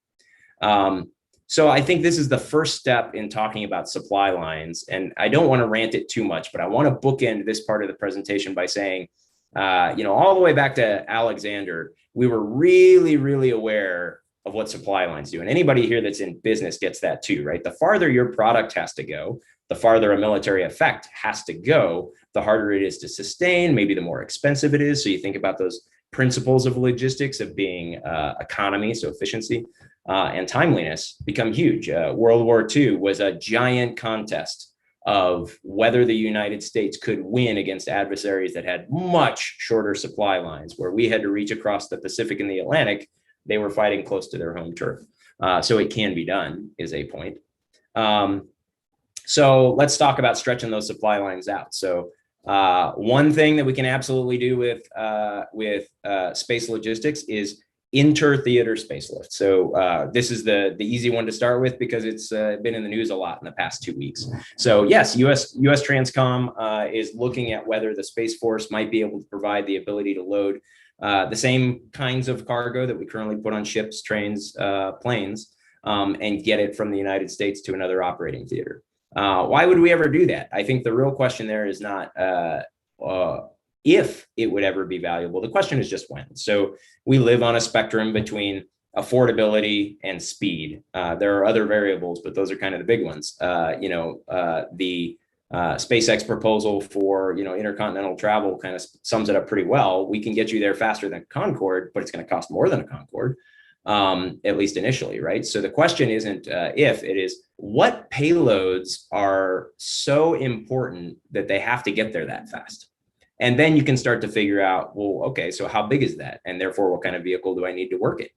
So I think this is the first step in talking about supply lines. And I don't want to rant it too much, but I want to bookend this part of the presentation by saying, all the way back to Alexander, we were really, really aware of what supply lines do. And anybody here that's in business gets that too, right? The farther your product has to go, the farther a military effect has to go, the harder it is to sustain, maybe the more expensive it is. So you think about those principles of logistics of being economy, so efficiency, and timeliness become huge. World War II was a giant contest of whether the United States could win against adversaries that had much shorter supply lines, where we had to reach across the Pacific and the Atlantic. They were fighting close to their home turf. So it can be done, is a point. So let's talk about stretching those supply lines out. So one thing that we can absolutely do with space logistics is inter-theater space lift. So this is the easy one to start with because it's been in the news a lot in the past 2 weeks. So yes, US Transcom is looking at whether the Space Force might be able to provide the ability to load the same kinds of cargo that we currently put on ships, trains, planes, and get it from the United States to another operating theater. Why would we ever do that? I think the real question there is not if it would ever be valuable. The question is just when. So we live on a spectrum between affordability and speed. There are other variables, but those are kind of the big ones. The SpaceX proposal for intercontinental travel kind of sums it up pretty well. We can get you there faster than Concorde, but it's going to cost more than a Concorde, at least initially, right? So the question isn't if, it is what payloads are so important that they have to get there that fast. And then you can start to figure out, well, okay, so how big is that? And therefore, what kind of vehicle do I need to work it?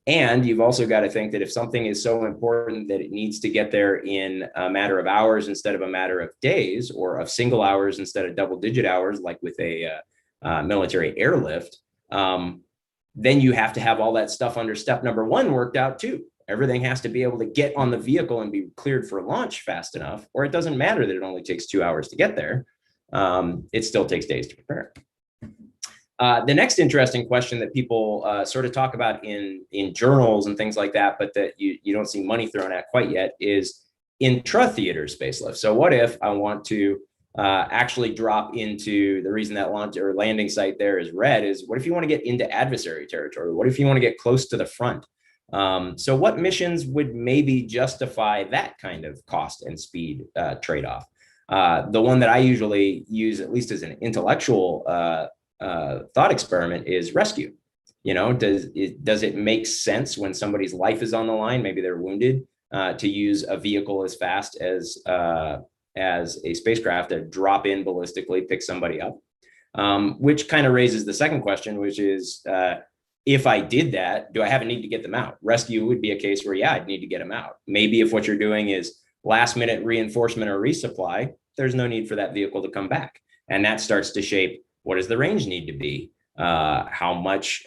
And you've also got to think that if something is so important that it needs to get there in a matter of hours instead of a matter of days, or of single hours instead of double-digit hours, like with a military airlift, then you have to have all that stuff under step number one worked out too. Everything has to be able to get on the vehicle and be cleared for launch fast enough, or it doesn't matter that it only takes 2 hours to get there. It still takes days to prepare. The next interesting question that people sort of talk about in journals and things like that, but that you don't see money thrown at quite yet, is intratheater space lift. So what if I want to actually drop into, the reason that launch or landing site there is red is, what if you want to get into adversary territory? What if you want to get close to the front? So what missions would maybe justify that kind of cost and speed trade-off? The one that I usually use, at least as an intellectual thought experiment, is rescue. Does it make sense when somebody's life is on the line, maybe they're wounded, to use a vehicle as fast as a spacecraft to drop in ballistically, pick somebody up? Which kind of raises the second question, which is, if I did that, do I have a need to get them out? Rescue would be a case where, yeah, I'd need to get them out. Maybe if what you're doing is last minute reinforcement or resupply, there's no need for that vehicle to come back. And that starts to shape, what does the range need to be? How much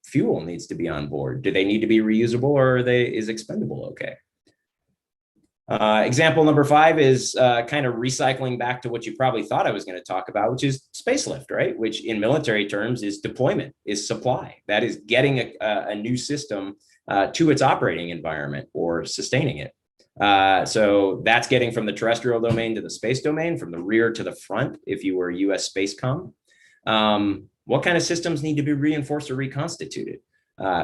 fuel needs to be on board? Do they need to be reusable, or is expendable okay? Example number 5 is kind of recycling back to what you probably thought I was going to talk about, which is spacelift, right? Which in military terms is deployment, is supply. That is getting a new system to its operating environment or sustaining it. So that's getting from the terrestrial domain to the space domain, from the rear to the front, if you were US Space Comm. What kind of systems need to be reinforced or reconstituted?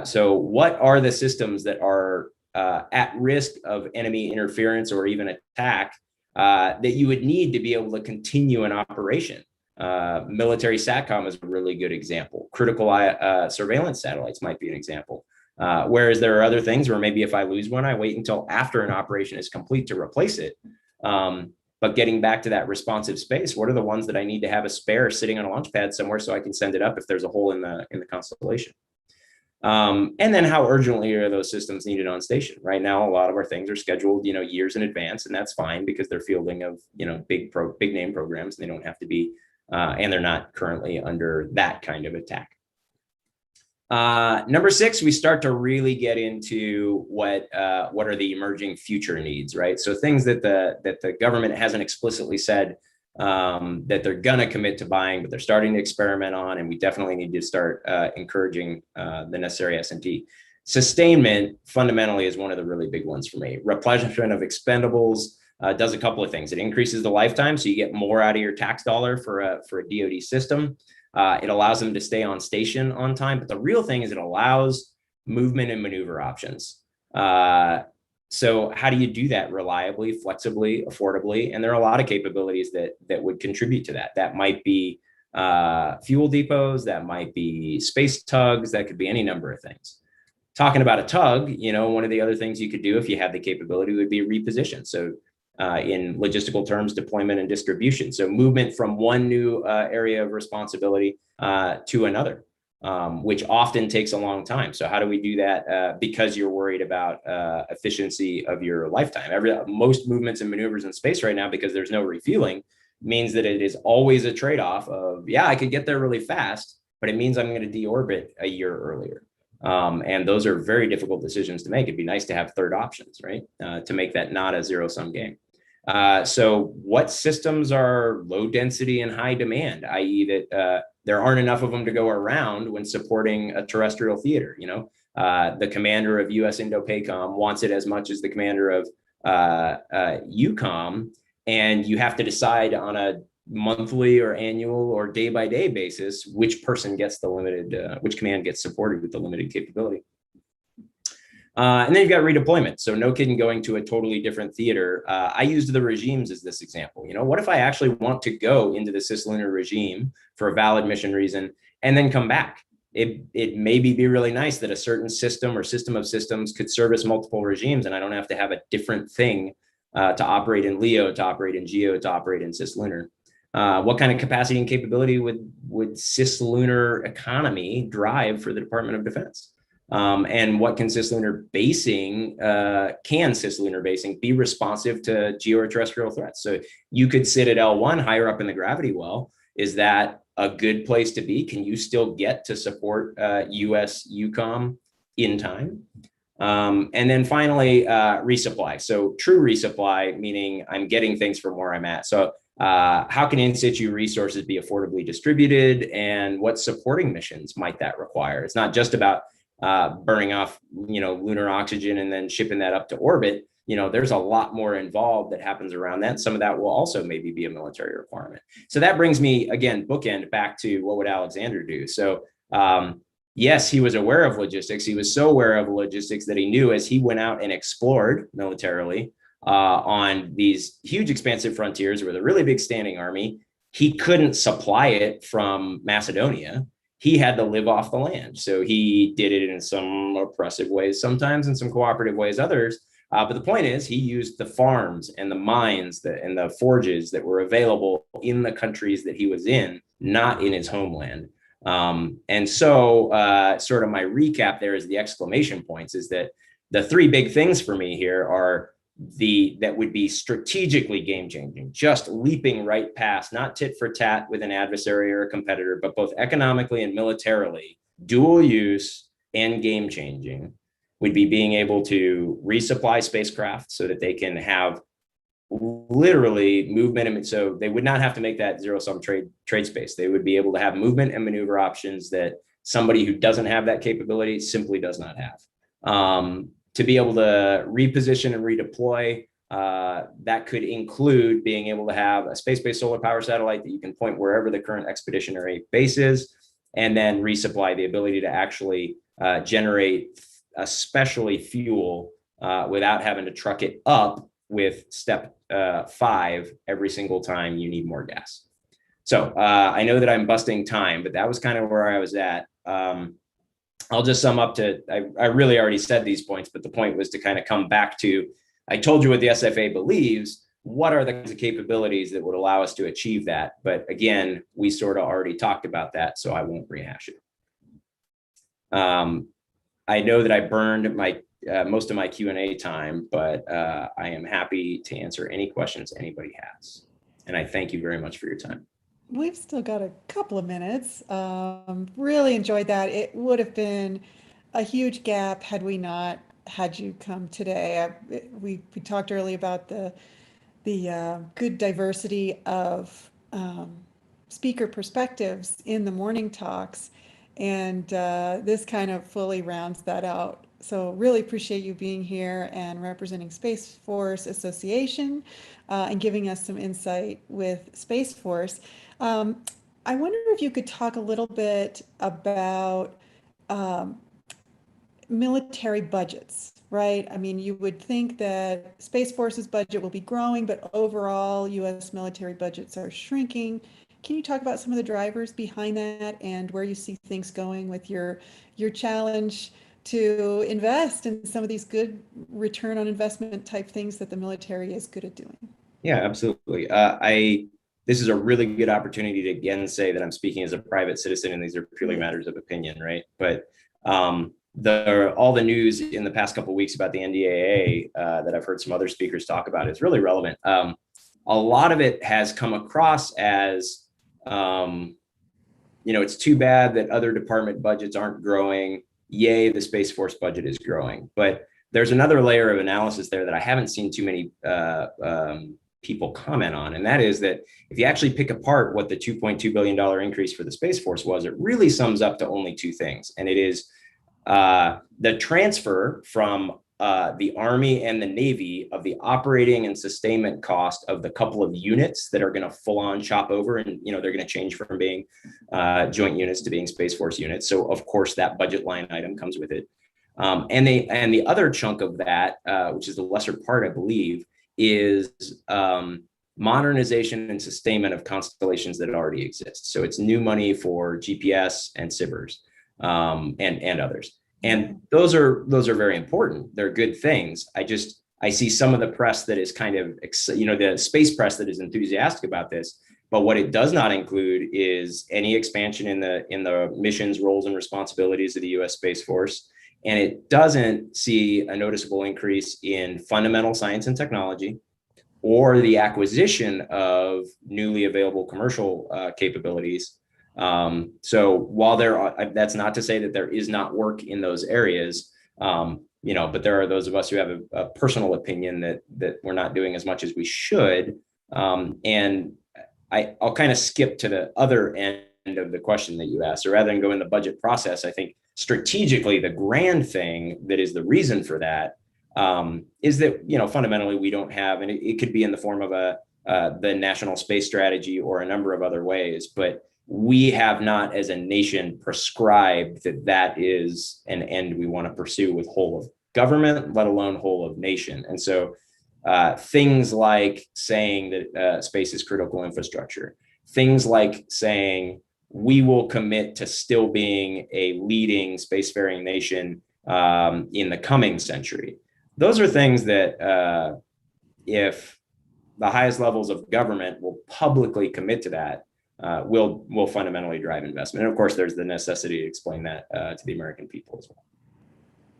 So what are the systems that are at risk of enemy interference or even attack that you would need to be able to continue an operation? Military SATCOM is a really good example. Critical surveillance satellites might be an example. Whereas there are other things where maybe if I lose one, I wait until after an operation is complete to replace it. But getting back to that responsive space, what are the ones that I need to have a spare sitting on a launch pad somewhere so I can send it up if there's a hole in the constellation? And then how urgently are those systems needed on station? Right now, a lot of our things are scheduled, years in advance, and that's fine because they're fielding of, big name programs, and they don't have to be, and they're not currently under that kind of attack. Number 6, we start to really get into what are the emerging future needs, right? So things that the government hasn't explicitly said that they're going to commit to buying, but they're starting to experiment on, and we definitely need to start encouraging the necessary S&T. Sustainment fundamentally is one of the really big ones for me. Replenishment of expendables does a couple of things. It increases the lifetime, so you get more out of your tax dollar for a DoD system. It allows them to stay on station on time, but the real thing is it allows movement and maneuver options. So how do you do that reliably, flexibly, affordably? And there are a lot of capabilities that would contribute to that. That might be fuel depots, that might be space tugs, that could be any number of things. Talking about a tug, one of the other things you could do if you had the capability would be reposition. So in logistical terms, deployment and distribution. So movement from one new area of responsibility to another, which often takes a long time. So how do we do that? Because you're worried about efficiency of your lifetime. Most movements and maneuvers in space right now, because there's no refueling, means that it is always a trade-off of, yeah, I could get there really fast, but it means I'm going to deorbit a year earlier. And those are very difficult decisions to make. It'd be nice to have third options, right? To make that not a zero-sum game. So what systems are low density and high demand, i.e. that there aren't enough of them to go around when supporting a terrestrial theater? The commander of US Indo-PACOM wants it as much as the commander of EUCOM, and you have to decide on a monthly or annual or day-by-day basis which person gets the limited, which command gets supported with the limited capability. And then you've got redeployment. So no kidding, going to a totally different theater. I used the regimes as this example. What if I actually want to go into the cislunar regime for a valid mission reason and then come back? It maybe be really nice that a certain system or system of systems could service multiple regimes, and I don't have to have a different thing to operate in LEO, to operate in GEO, to operate in cislunar. What kind of capacity and capability would cislunar economy drive for the Department of Defense? And what can cislunar basing be responsive to geo or terrestrial threats? So you could sit at L1 higher up in the gravity well. Is that a good place to be? Can you still get to support US EUCOM in time? And then finally, resupply. So true resupply, meaning I'm getting things from where I'm at. So how can in situ resources be affordably distributed, and what supporting missions might that require? It's not just about burning off, lunar oxygen and then shipping that up to orbit. There's a lot more involved that happens around that. Some of that will also maybe be a military requirement. So that brings me, again, bookend back to what would Alexander do? So yes, he was aware of logistics. He was so aware of logistics that he knew as he went out and explored militarily on these huge expansive frontiers with a really big standing army, he couldn't supply it from Macedonia. He had to live off the land. So he did it in some oppressive ways, sometimes in some cooperative ways, others. But the point is, he used the farms and the mines and the forges that were available in the countries that he was in, not in his homeland. And so sort of my recap there is the exclamation points is that the three big things for me here are that would be strategically game changing, just leaping right past, not tit for tat with an adversary or a competitor, but both economically and militarily, dual use and game changing. would be being able to resupply spacecraft so that they can have literally movement. And so they would not have to make that zero-sum trade space. They would be able to have movement and maneuver options that somebody who doesn't have that capability simply does not have. To be able to reposition and redeploy, that could include being able to have a space-based solar power satellite that you can point wherever the current expeditionary base is, and then resupply, the ability to actually generate especially fuel without having to truck it up with step 5 every single time you need more gas. So I know that I'm busting time, but that was kind of where I was at. I'll just sum up to, I really already said these points, but the point was to kind of come back to, I told you what the SFA believes, what are the kinds of capabilities that would allow us to achieve that? But again, we sort of already talked about that, so I won't rehash it. I know that I burned my most of my Q&A time, but I am happy to answer any questions anybody has. And I thank you very much for your time. We've still got a couple of minutes. Really enjoyed that. It would have been a huge gap had we not had you come today. We talked earlier about the good diversity of speaker perspectives in the morning talks, and this kind of fully rounds that out. So really appreciate you being here and representing Space Force Association and giving us some insight with Space Force. I wonder if you could talk a little bit about military budgets, right? I mean, you would think that Space Force's budget will be growing, but overall US military budgets are shrinking. Can you talk about some of the drivers behind that and where you see things going with your challenge to invest in some of these good return on investment type things that the military is good at doing? Yeah, absolutely. This is a really good opportunity to again say that I'm speaking as a private citizen, and these are purely matters of opinion, right? But all the news in the past couple of weeks about the NDAA that I've heard some other speakers talk about is really relevant. A lot of it has come across as, it's too bad that other department budgets aren't growing. Yay, the Space Force budget is growing. But there's another layer of analysis there that I haven't seen too many people comment on, and that is that if you actually pick apart what the $2.2 billion increase for the Space Force was, it really sums up to only two things, and it is the transfer from the Army and the Navy of the operating and sustainment cost of the couple of units that are going to full on chop over, and they're going to change from being joint units to being Space Force units. So of course that budget line item comes with it. And the other chunk of that, which is the lesser part, I believe, is modernization and sustainment of constellations that already exist. So it's new money for GPS and SBIRS and others. And those are very important. They're good things. I see some of the press that is kind of, the space press that is enthusiastic about this. But what it does not include is any expansion in the missions, roles, and responsibilities of the U.S. Space Force. And it doesn't see a noticeable increase in fundamental science and technology or the acquisition of newly available commercial capabilities. So while that's not to say that there is not work in those areas, but there are those of us who have a personal opinion that we're not doing as much as we should. And I'll kind of skip to the other end of the question that you asked. So rather than go in the budget process, I think strategically, the grand thing that is the reason for that is that, fundamentally we don't have, and it could be in the form of the national space strategy or a number of other ways, but we have not as a nation prescribed that is an end we want to pursue with whole of government, let alone whole of nation. And so things like saying that space is critical infrastructure, things like saying we will commit to still being a leading spacefaring nation in the coming century. Those are things that if the highest levels of government will publicly commit to that, will fundamentally drive investment. And of course, there's the necessity to explain that to the American people as well.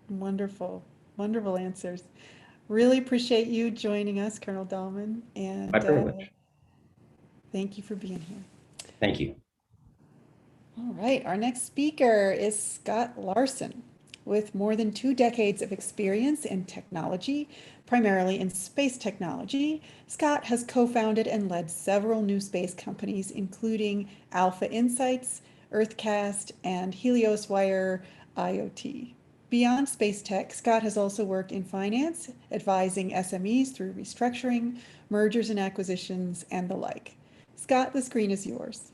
Wonderful, wonderful answers. Really appreciate you joining us, Colonel Dahlman. And my privilege. Thank you for being here. Thank you. All right, our next speaker is Scott Larson. with more than 2 decades of experience in technology, primarily in space technology. Scott has co-founded and led several new space companies, including Alpha Insights, Earthcast, and Helios Wire IoT. Beyond space tech, Scott has also worked in finance, advising SMEs through restructuring, mergers and acquisitions, and the like. Scott, the screen is yours.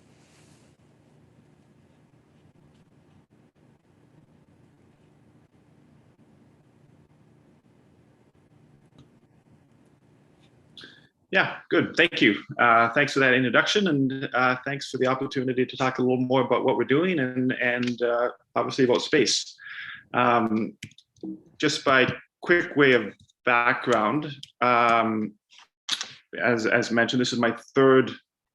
Yeah, good. Thank you. Thanks for that introduction, and thanks for the opportunity to talk a little more about what we're doing and obviously about space. Just by quick way of background, as mentioned, this is my third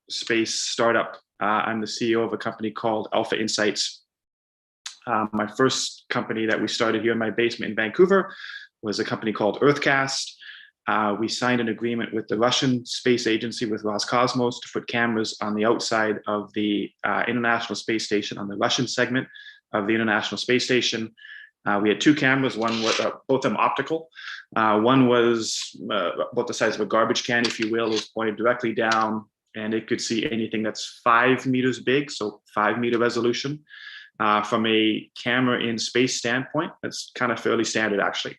space startup. I'm the CEO of a company called Alpha Insights. My first company that we started here in my basement in Vancouver was a company called Earthcast. We signed an agreement with the Russian space agency, with Roscosmos, to put cameras on the outside of the International Space Station, on the Russian segment of the International Space Station. We had 2 cameras, one was both of them optical. One was about the size of a garbage can, if you will. It was pointed directly down, and it could see anything that's 5 meters big, so 5-meter resolution. From a camera in space standpoint, that's kind of fairly standard, actually.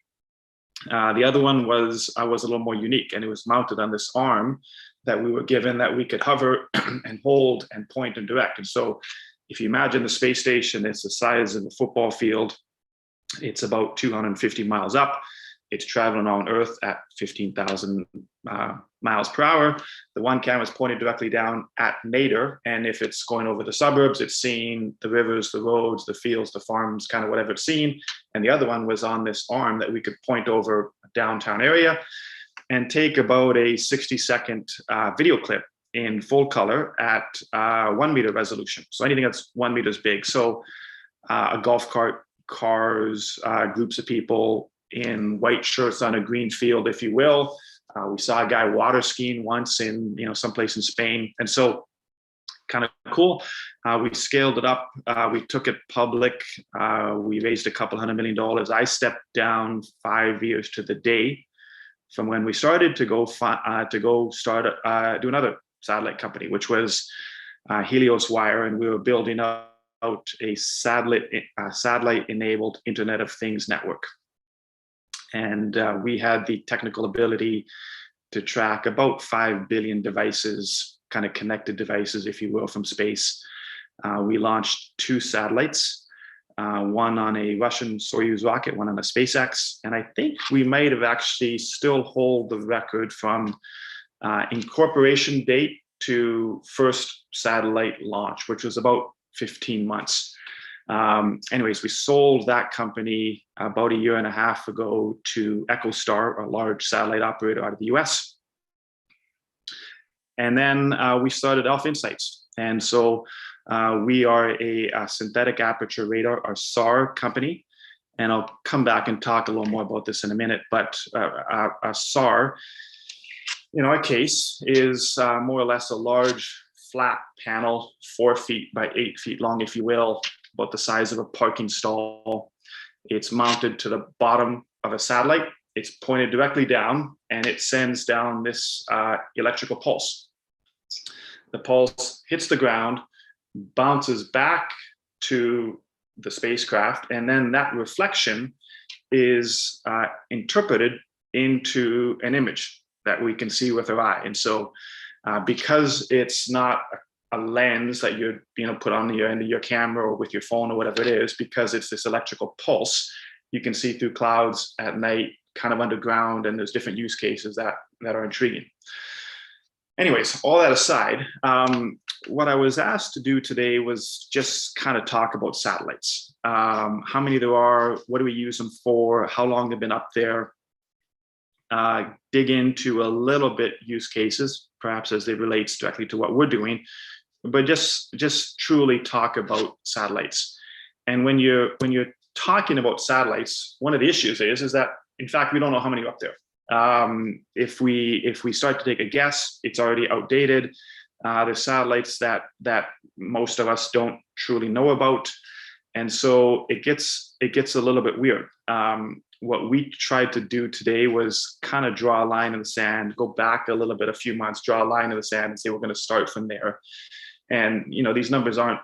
The other one was a little more unique, and it was mounted on this arm that we were given that we could hover and hold and point and direct. And so if you imagine the space station, it's the size of a football field. It's about 250 miles up. It's traveling on Earth at 15,000 miles per hour. The one camera is pointed directly down at nadir, and if it's going over the suburbs, it's seeing the rivers, the roads, the fields, the farms, kind of whatever it's seeing. And the other one was on this arm that we could point over a downtown area and take about a 60-second video clip in full color at 1 meter resolution. So anything that's 1 meter big. So a golf cart, cars, groups of people in white shirts on a green field, if you will. We saw a guy water skiing once in someplace in Spain, and so kind of cool. We scaled it up. We took it public. We raised a couple $100 million. I stepped down 5 years to the day from when we started to go do another satellite company, which was Helios Wire, and we were building out a satellite-enabled Internet of Things network. And we had the technical ability to track about 5 billion devices, kind of connected devices, if you will, from space. We launched 2 satellites, one on a Russian Soyuz rocket, one on a SpaceX. And I think we might have actually still hold the record from incorporation date to first satellite launch, which was about 15 months. Anyways, we sold that company about 1.5 years ago to EchoStar, a large satellite operator out of the US. And then we started Alpha Insights. And so we are a synthetic aperture radar, or SAR company. And I'll come back and talk a little more about this in a minute. But a SAR, in our case, is more or less a large flat panel, 4 feet by 8 feet long, if you will, about the size of a parking stall. It's mounted to the bottom of a satellite. It's pointed directly down, and it sends down this electrical pulse. The pulse hits the ground, bounces back to the spacecraft, and then that reflection is interpreted into an image that we can see with our eye. And so because it's not a lens that you put on the end of your camera or with your phone or whatever it is, because it's this electrical pulse, you can see through clouds at night, kind of underground, and there's different use cases that are intriguing. Anyways, all that aside, what I was asked to do today was just kind of talk about satellites. How many there are, what do we use them for, how long they've been up there, dig into a little bit use cases, perhaps as they relate directly to what we're doing, but just truly talk about satellites. And when you're talking about satellites, one of the issues is that, in fact, we don't know how many are up there. If we start to take a guess, it's already outdated. There's satellites that most of us don't truly know about. And so it gets a little bit weird. What we tried to do today was kind of draw a line in the sand, go back a little bit, a few months, draw a line in the sand, and say we're going to start from there. And these numbers aren't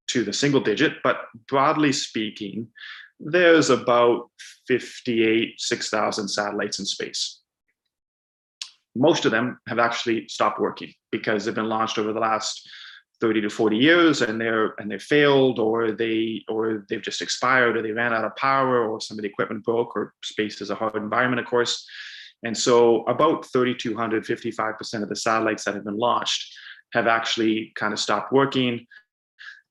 to the single digit, but broadly speaking, there's about 6,000 satellites in space. Most of them have actually stopped working because they've been launched over the last 30 to 40 years, and they failed, or they've just expired, or they ran out of power, or some of the equipment broke, or space is a hard environment, of course. And so about 3,200, 55% of the satellites that have been launched have actually kind of stopped working.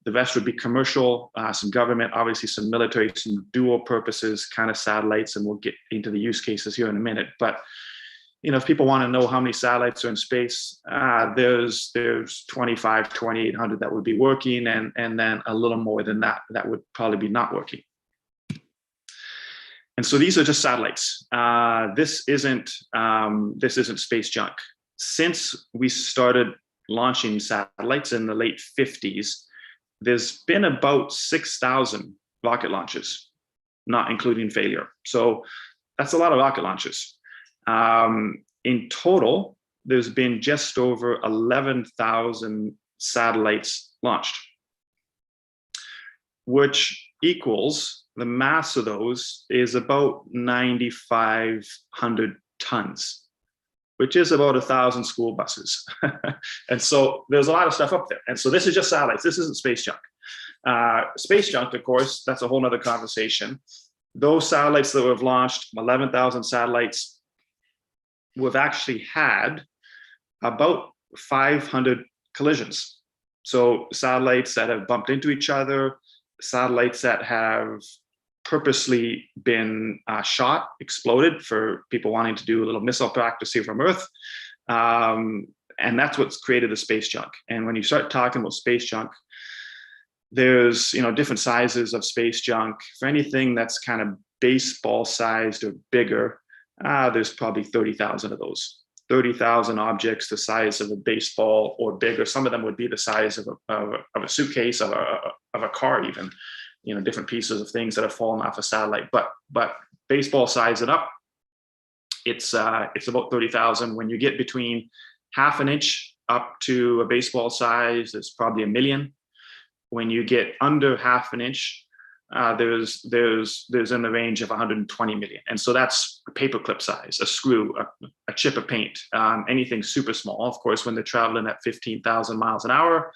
The rest would be commercial, some government, obviously some military, some dual purposes kind of satellites, and we'll get into the use cases here in a minute. But if people want to know how many satellites are in space, there's 2,800 that would be working, and then a little more than that would probably be not working. And so these are just satellites. This isn't space junk. Since we started launching satellites in the late 50s, there's been about 6,000 rocket launches, not including failure. So that's a lot of rocket launches. In total, there's been just over 11,000 satellites launched, which equals the mass of those is about 9,500 tons, which is about 1,000 school buses. And so there's a lot of stuff up there. And so this is just satellites. This isn't space junk. Space junk, of course, that's a whole nother conversation. Those satellites that we've launched, 11,000 satellites, we've actually had about 500 collisions. So satellites that have bumped into each other, satellites that have purposely been shot, exploded for people wanting to do a little missile practice here from Earth. And that's what's created the space junk. And when you start talking about space junk, there's different sizes of space junk. For anything that's kind of baseball sized or bigger, there's probably 30,000 of those. 30,000 objects the size of a baseball or bigger. Some of them would be the size of a suitcase, of a car even. Different pieces of things that have fallen off a satellite. But baseball size it up, it's about 30,000. When you get between half an inch up to a baseball size, it's probably 1 million. When you get under half an inch, there's in the range of 120 million. And so that's a paperclip size, a screw, a chip of paint, anything super small. Of course, when they're traveling at 15,000 miles an hour,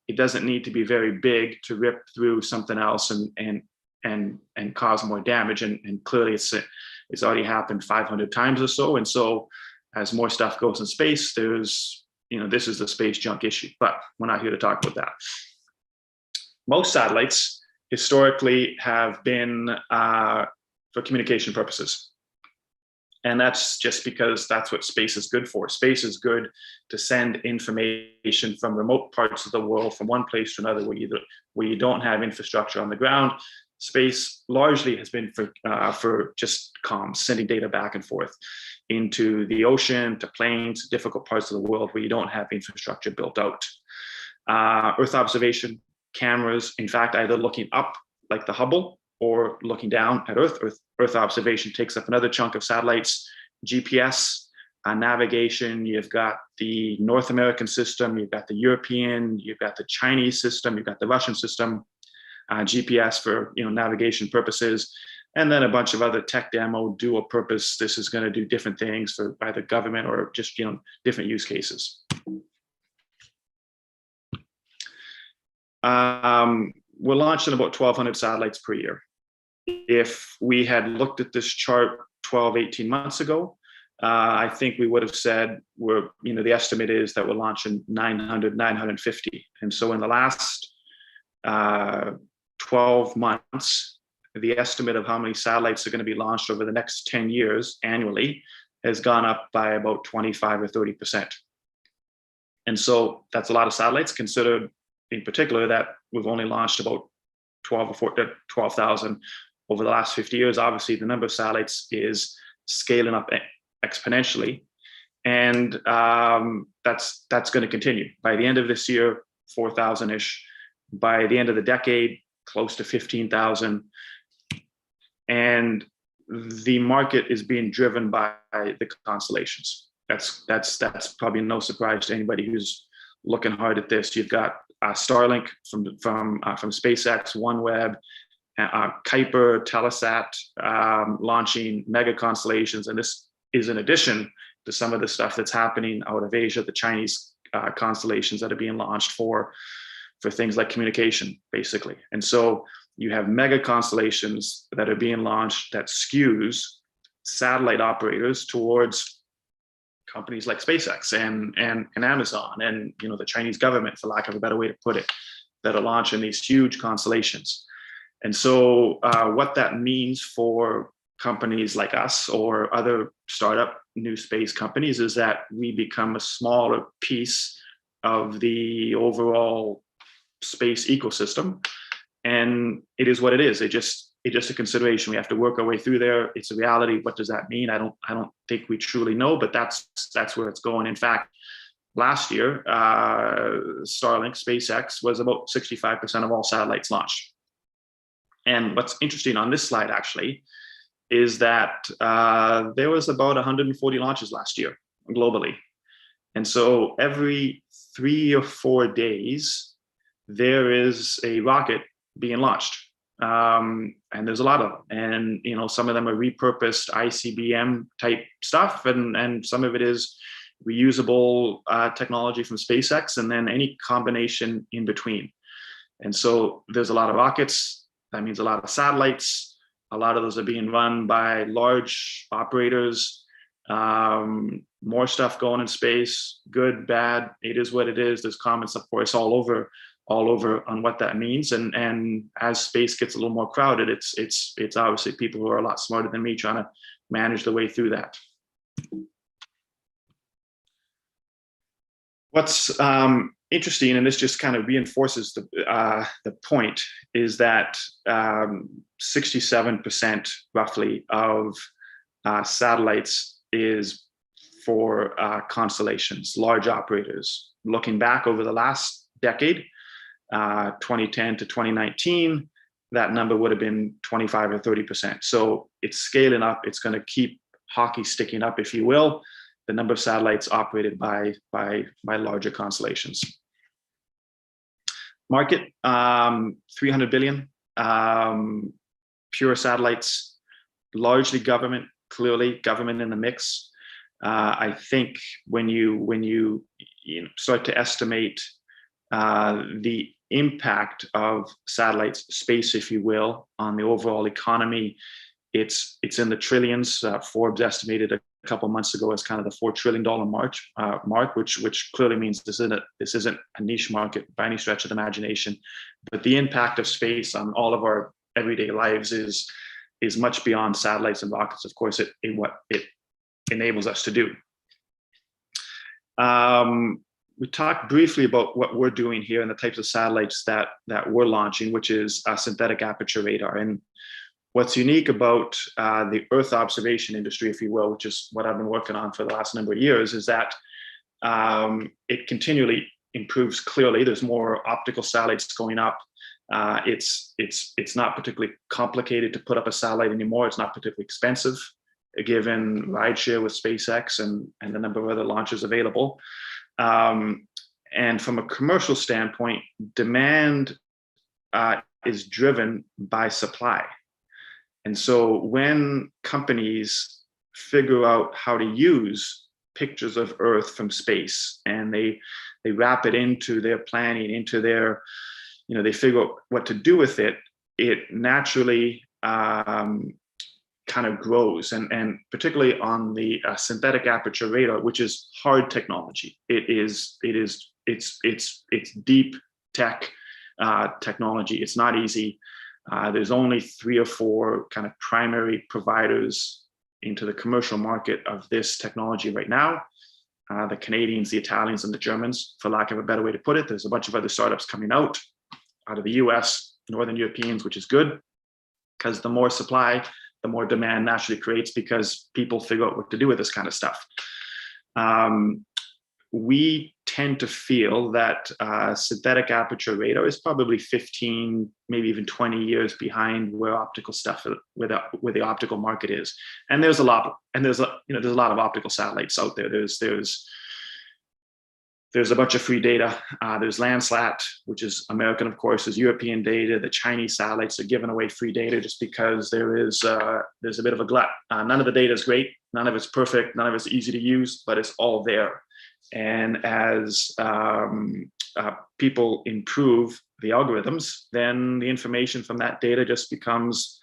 it doesn't need to be very big to rip through something else and cause more damage. And clearly it's already happened 500 times or so. And so as more stuff goes in space, this is the space junk issue, but we're not here to talk about that. Most satellites historically have been for communication purposes. And that's just because that's what space is good for. Space is good to send information from remote parts of the world from one place to another where you don't have infrastructure on the ground. Space largely has been for just comms, sending data back and forth into the ocean, to planes, difficult parts of the world where you don't have infrastructure built out. Earth observation, cameras, in fact, either looking up like the Hubble or looking down at Earth. Earth observation takes up another chunk of satellites. GPS, navigation, you've got the North American system, you've got the European, you've got the Chinese system, you've got the Russian system, GPS for navigation purposes, and then a bunch of other tech demo, dual purpose. This is going to do different things for either government or just different use cases. We're launching about 1,200 satellites per year. If we had looked at this chart 12, 18 months ago, I think we would have said the estimate is that we're launching 900, 950. And so in the last 12 months, the estimate of how many satellites are going to be launched over the next 10 years annually has gone up by about 25 or 30%. And so that's a lot of satellites, considered in particular that we've only launched about 12,000 over the last 50 years. Obviously, the number of satellites is scaling up exponentially, and that's going to continue. By the end of this year, 4,000-ish. By the end of the decade, close to 15,000. And the market is being driven by the constellations. That's probably no surprise to anybody who's looking hard at this. You've got Starlink from SpaceX, OneWeb, Kuiper, Telesat launching mega constellations, and this is in addition to some of the stuff that's happening out of Asia, the Chinese constellations that are being launched for things like communication, basically. And so you have mega constellations that are being launched that skews satellite operators towards companies like SpaceX and Amazon and the Chinese government, for lack of a better way to put it, that are launching these huge constellations. And so what that means for companies like us or other startup new space companies is that we become a smaller piece of the overall space ecosystem. And it is what it is. It's just a consideration. We have to work our way through there. It's a reality. What does that mean? I don't think we truly know, but that's where it's going. In fact, last year, Starlink, SpaceX was about 65% of all satellites launched. And what's interesting on this slide actually is that there was about 140 launches last year globally. And so every 3 or 4 days, there is a rocket being launched. And there's a lot of them. And some of them are repurposed ICBM type stuff, and some of it is reusable technology from SpaceX, and then any combination in between. And so there's a lot of rockets. That means a lot of satellites. A lot of those are being run by large operators. More stuff going in space, good, bad, it is what it is. There's comments, of course, all over on what that means. And as space gets a little more crowded, it's obviously people who are a lot smarter than me trying to manage the way through that. What's interesting, and this just kind of reinforces the point, is that 67% roughly of satellites is for constellations, large operators. Looking back over the last decade, 2010 to 2019, that number would have been 25 or 30%. So it's scaling up. It's going to keep hockey sticking up, if you will, the number of satellites operated by larger constellations. Market, 300 billion, pure satellites, largely government, clearly government in the mix. I think when you start to estimate the impact of satellites, space, if you will, on the overall economy, it's in the trillions. Forbes estimated a couple months ago as kind of the $4 trillion mark, which clearly means this isn't a niche market by any stretch of the imagination. But the impact of space on all of our everyday lives is much beyond satellites and rockets. Of course, what it enables us to do. We talked briefly about what we're doing here and the types of satellites that we're launching, which is a synthetic aperture radar. And what's unique about the Earth observation industry, if you will, which is what I've been working on for the last number of years, is that it continually improves. Clearly, there's more optical satellites going up. It's not particularly complicated to put up a satellite anymore. It's not particularly expensive, given rideshare with SpaceX and the number of other launches available. And from a commercial standpoint, demand is driven by supply. And so when companies figure out how to use pictures of Earth from space and they wrap it into their planning, into their, they figure out what to do with it, it naturally kind of grows, and particularly on the synthetic aperture radar, which is hard technology. It's deep tech technology. It's not easy. There's only 3 or 4 kind of primary providers into the commercial market of this technology right now. The Canadians, the Italians, and the Germans, for lack of a better way to put it. There's a bunch of other startups coming out of the US, Northern Europeans, which is good, because the more supply, the more demand naturally creates, because people figure out what to do with this kind of stuff. We tend to feel that synthetic aperture radar is probably 15, maybe even 20 years behind where optical stuff, where the optical market is. And there's a lot, and there's a lot of optical satellites out there. There's a bunch of free data. There's Landsat, which is American, of course. There's European data. The Chinese satellites are giving away free data just because there's a bit of a glut. None of the data is great. None of it's perfect. None of it's easy to use, but it's all there. And as people improve the algorithms, then the information from that data just becomes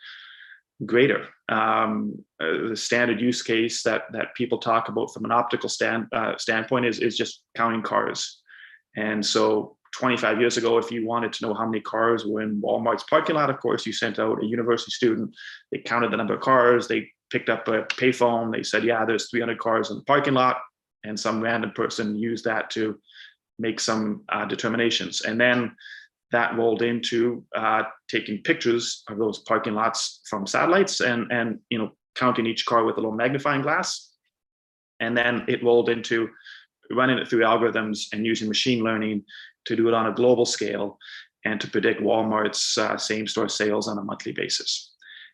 greater. The standard use case that people talk about from an optical standpoint is just counting cars. And so 25 years ago, if you wanted to know how many cars were in Walmart's parking lot, of course, you sent out a university student. They counted the number of cars. They picked up a payphone. They said, yeah, there's 300 cars in the parking lot. And some random person used that to make some determinations. And then that rolled into taking pictures of those parking lots from satellites and counting each car with a little magnifying glass. And then it rolled into running it through algorithms and using machine learning to do it on a global scale and to predict Walmart's same-store sales on a monthly basis.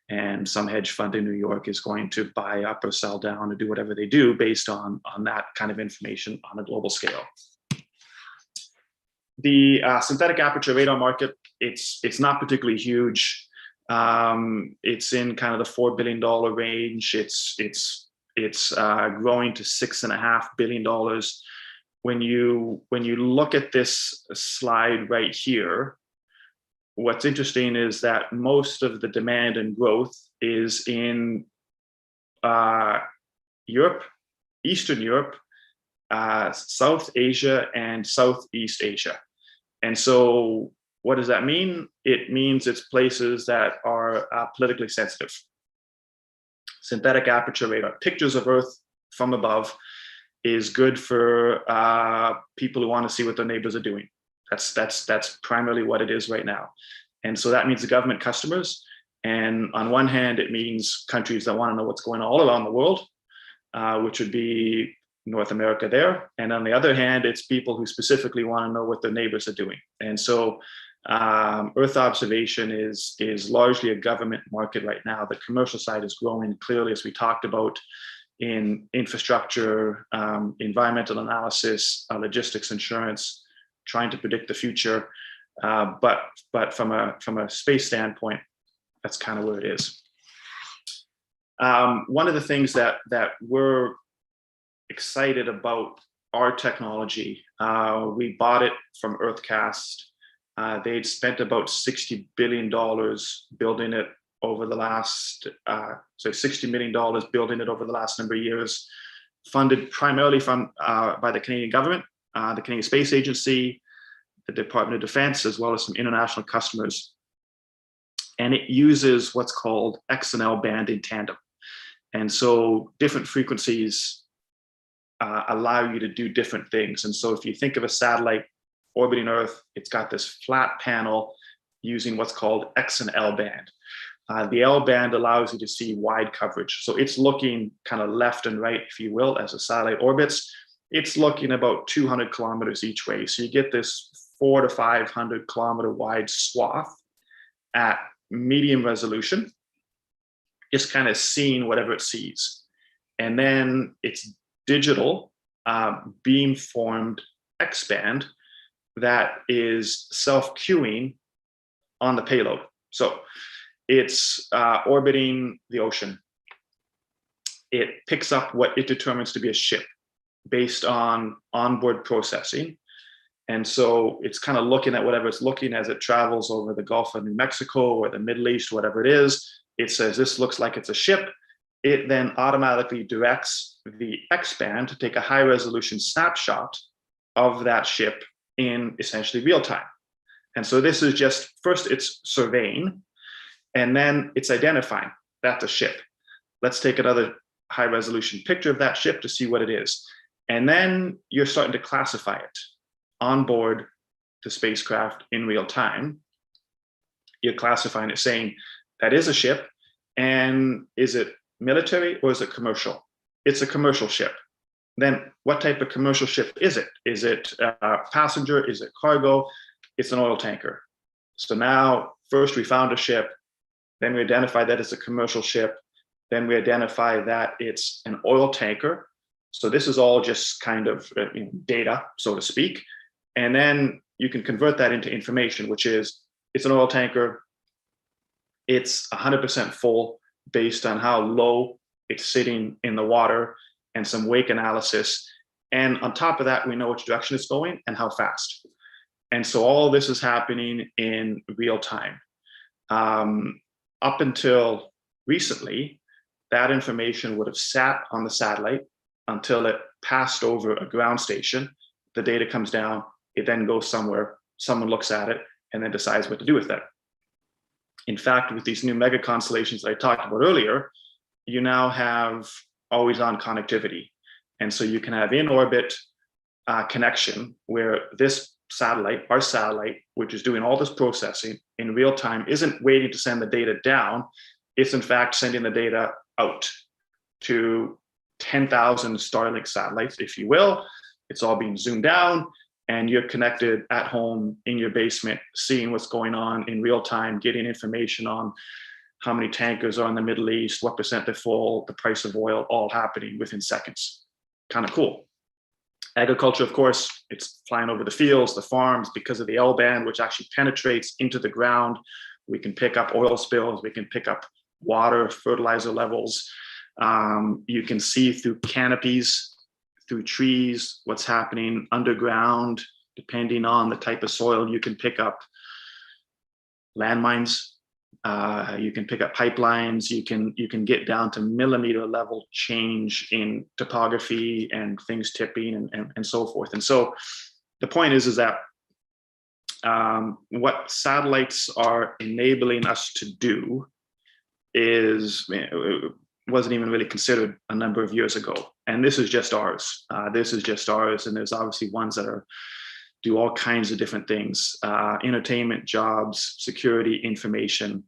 And some hedge fund in New York is going to buy up or sell down or do whatever they do based on that kind of information on a global scale. The synthetic aperture radar market, it's not particularly huge. It's in kind of the $4 billion range. It's growing to $6.5 billion. When you look at this slide right here, what's interesting is that most of the demand and growth is in Europe, Eastern Europe, South Asia, and Southeast Asia. And so what does that mean? It means it's places that are politically sensitive. Synthetic aperture radar, pictures of Earth from above, is good for people who want to see what their neighbors are doing. That's primarily what it is right now. And so that means the government customers. And on one hand, it means countries that want to know what's going on all around the world, which would be North America there. And on the other hand, it's people who specifically want to know what their neighbors are doing. And so Earth observation is largely a government market right now. The commercial side is growing clearly, as we talked about, in infrastructure, environmental analysis, logistics, insurance, trying to predict the future. But from a space standpoint, that's kind of where it is. One of the things that we're excited about our technology, we bought it from Earthcast. They'd spent about $60 billion building it over the last, $60 million building it over the last number of years, funded primarily by the Canadian government, the Canadian Space Agency, the Department of Defense, as well as some international customers. And it uses what's called X and L band in tandem. And so different frequencies allow you to do different things. And so if you think of a satellite orbiting Earth, it's got this flat panel using what's called X and L band. The L band allows you to see wide coverage. So it's looking kind of left and right, if you will, as a satellite orbits. It's looking about 200 kilometers each way. So you get this 400 to 500 kilometer wide swath at medium resolution, just kind of seeing whatever it sees. And then it's digital beam-formed X-band that is self-queuing on the payload. So it's orbiting the ocean. It picks up what it determines to be a ship based on onboard processing. And so it's kind of looking at whatever it's looking as it travels over the Gulf of New Mexico or the Middle East, whatever it is. It says, this looks like it's a ship. It then automatically directs the X-band to take a high resolution snapshot of that ship in essentially real time. And so this is just, first it's surveying, and then it's identifying that's a ship. Let's take another high resolution picture of that ship to see what it is. And then you're starting to classify it on board the spacecraft in real time. You're classifying it, saying that is a ship, and is it military or is it commercial? It's a commercial ship. then what type of commercial ship is it? Is it passenger? Is it cargo? It's an oil tanker. So now, first we found a ship, then we identify that it's a commercial ship, then we identify that it's an oil tanker. So this is all just kind of data, so to speak. And then you can convert that into information, which is it's an oil tanker. It's 100% full based on how low it's sitting in the water and some wake analysis. And on top of that, we know which direction it's going and how fast. And so all this is happening in real time. Up until recently, that information would have sat on the satellite until it passed over a ground station. The data comes down, it then goes somewhere, someone looks at it, and then decides what to do with it. In fact, with these new mega constellations that I talked about earlier, you now have always-on connectivity. And so you can have in-orbit connection where this satellite, our satellite, which is doing all this processing in real time, isn't waiting to send the data down. It's in fact sending the data out to 10,000 Starlink satellites, if you will. It's all being zoomed down, and you're connected at home in your basement, seeing what's going on in real time, getting information on how many tankers are in the Middle East, what percent they're full, the price of oil, all happening within seconds. Kind of cool. Agriculture, of course, it's flying over the fields, the farms, because of the L-band, which actually penetrates into the ground. We can pick up oil spills, we can pick up water, fertilizer levels. You can see through canopies, through trees, what's happening underground, depending on the type of soil. You can pick up landmines, you can pick up pipelines, you can get down to millimeter level change in topography and things tipping and so forth. And so the point is that what satellites are enabling us to do is, it wasn't even really considered a number of years ago. And this is just ours. This is just ours. And there's obviously ones that do all kinds of different things, entertainment, jobs, security, information,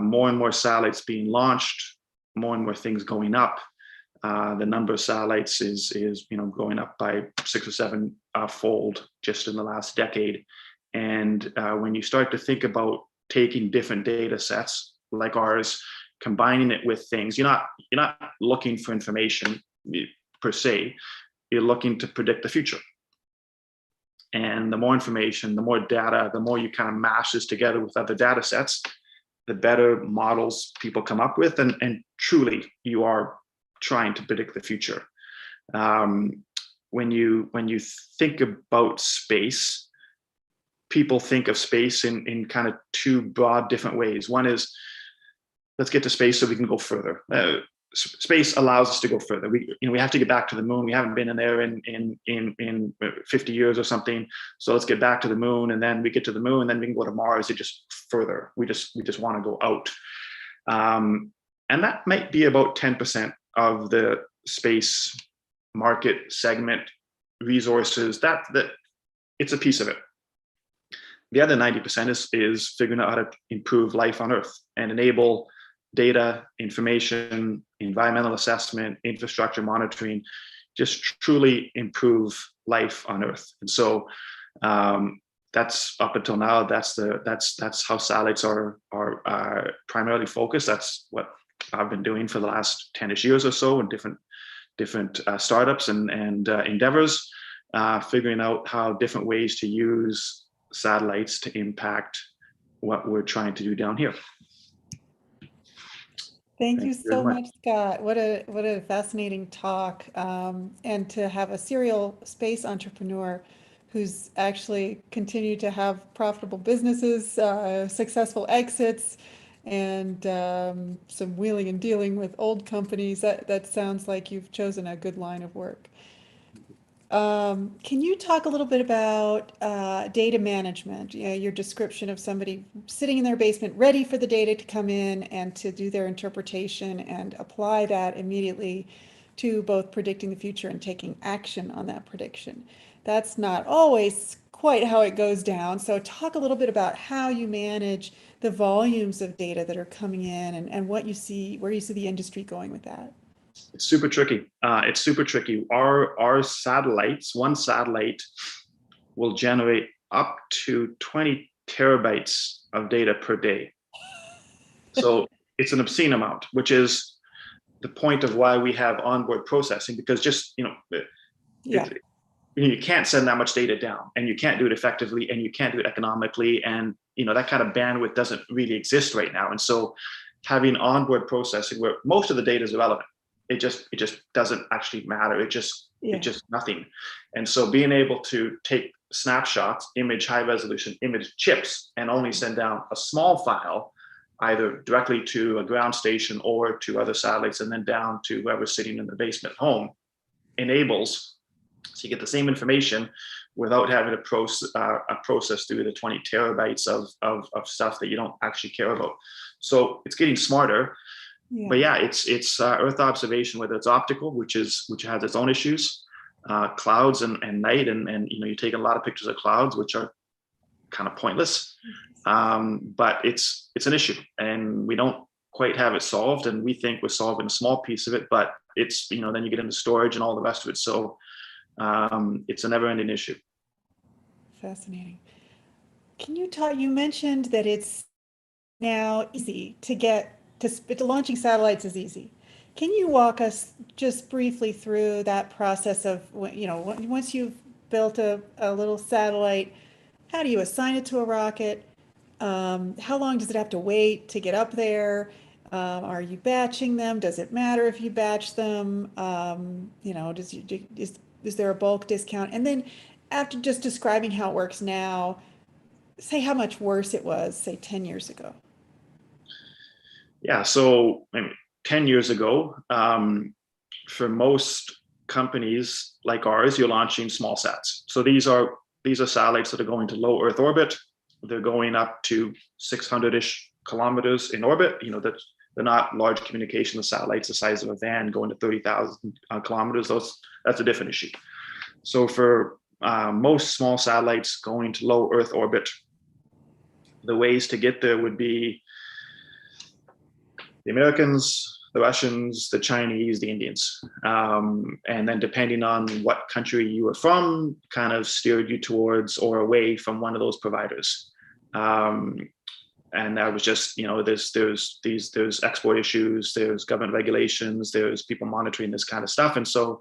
more and more satellites being launched, more and more things going up. The number of satellites is going up by 6 or 7 fold just in the last decade. And when you start to think about taking different data sets like ours, combining it with things, you're not looking for information per se, you're looking to predict the future. And the more information, the more data, the more you kind of mash this together with other data sets, the better models people come up with. And truly, you are trying to predict the future. When you think about space, people think of space in kind of two broad different ways. One is, let's get to space so we can go further. Space allows us to go further. We have to get back to the moon. We haven't been in there in 50 years or something. So let's get back to the moon, and then we get to the moon, and then we can go to Mars. It just further. We just want to go out, and that might be about 10% of the space market segment resources. That it's a piece of it. The other 90% is figuring out how to improve life on Earth and enable data, information, environmental assessment, infrastructure monitoring, just truly improve life on Earth. And so that's up until now. That's how satellites are primarily focused. That's what I've been doing for the last 10-ish years or so in different startups and endeavors, figuring out how different ways to use satellites to impact what we're trying to do down here. Thank you so much, Scott. What a fascinating talk, and to have a serial space entrepreneur who's actually continued to have profitable businesses, successful exits, and some wheeling and dealing with old companies. That sounds like you've chosen a good line of work. Can you talk a little bit about data management? Your description of somebody sitting in their basement ready for the data to come in and to do their interpretation and apply that immediately to both predicting the future and taking action on that prediction. That's not always quite how it goes down. So talk a little bit about how you manage the volumes of data that are coming in and what you see, where you see the industry going with that. It's super tricky. It's super tricky. Our satellites, one satellite will generate up to 20 terabytes of data per day. So it's an obscene amount, which is the point of why we have onboard processing, because just, you can't send that much data down, and you can't do it effectively, and you can't do it economically. And, that kind of bandwidth doesn't really exist right now. And so having onboard processing where most of the data is irrelevant, it just doesn't actually matter. It just nothing. And so being able to take snapshots, high resolution image chips, and only send down a small file, either directly to a ground station or to other satellites, and then down to whoever's sitting in the basement home, enables, so you get the same information without having to process through the 20 terabytes of stuff that you don't actually care about. So it's getting smarter. Yeah. But yeah, it's Earth observation, whether it's optical, which has its own issues, clouds and night, and you're taking a lot of pictures of clouds, which are kind of pointless. But it's an issue, and we don't quite have it solved, and we think we're solving a small piece of it, but it's, then you get into storage and all the rest of it. So it's a never-ending issue. Fascinating. Can you you mentioned that it's now easy to get to launching satellites is easy. Can you walk us just briefly through that process of, once you've built a little satellite, how do you assign it to a rocket? How long does it have to wait to get up there? Are you batching them? Does it matter if you batch them? Is there a bulk discount? And then after just describing how it works now, say how much worse it was, say 10 years ago. Yeah, so 10 years ago, for most companies like ours, you're launching small sats. So these are satellites that are going to low Earth orbit. They're going up to 600-ish kilometers in orbit. They're not large communication satellites the size of a van going to 30,000 kilometers. That's a different issue. So for most small satellites going to low Earth orbit, the ways to get there would be the Americans, the Russians, the Chinese, the Indians. And then depending on what country you were from, kind of steered you towards or away from one of those providers. And that was just, there's export issues, there's government regulations, there's people monitoring this kind of stuff. And so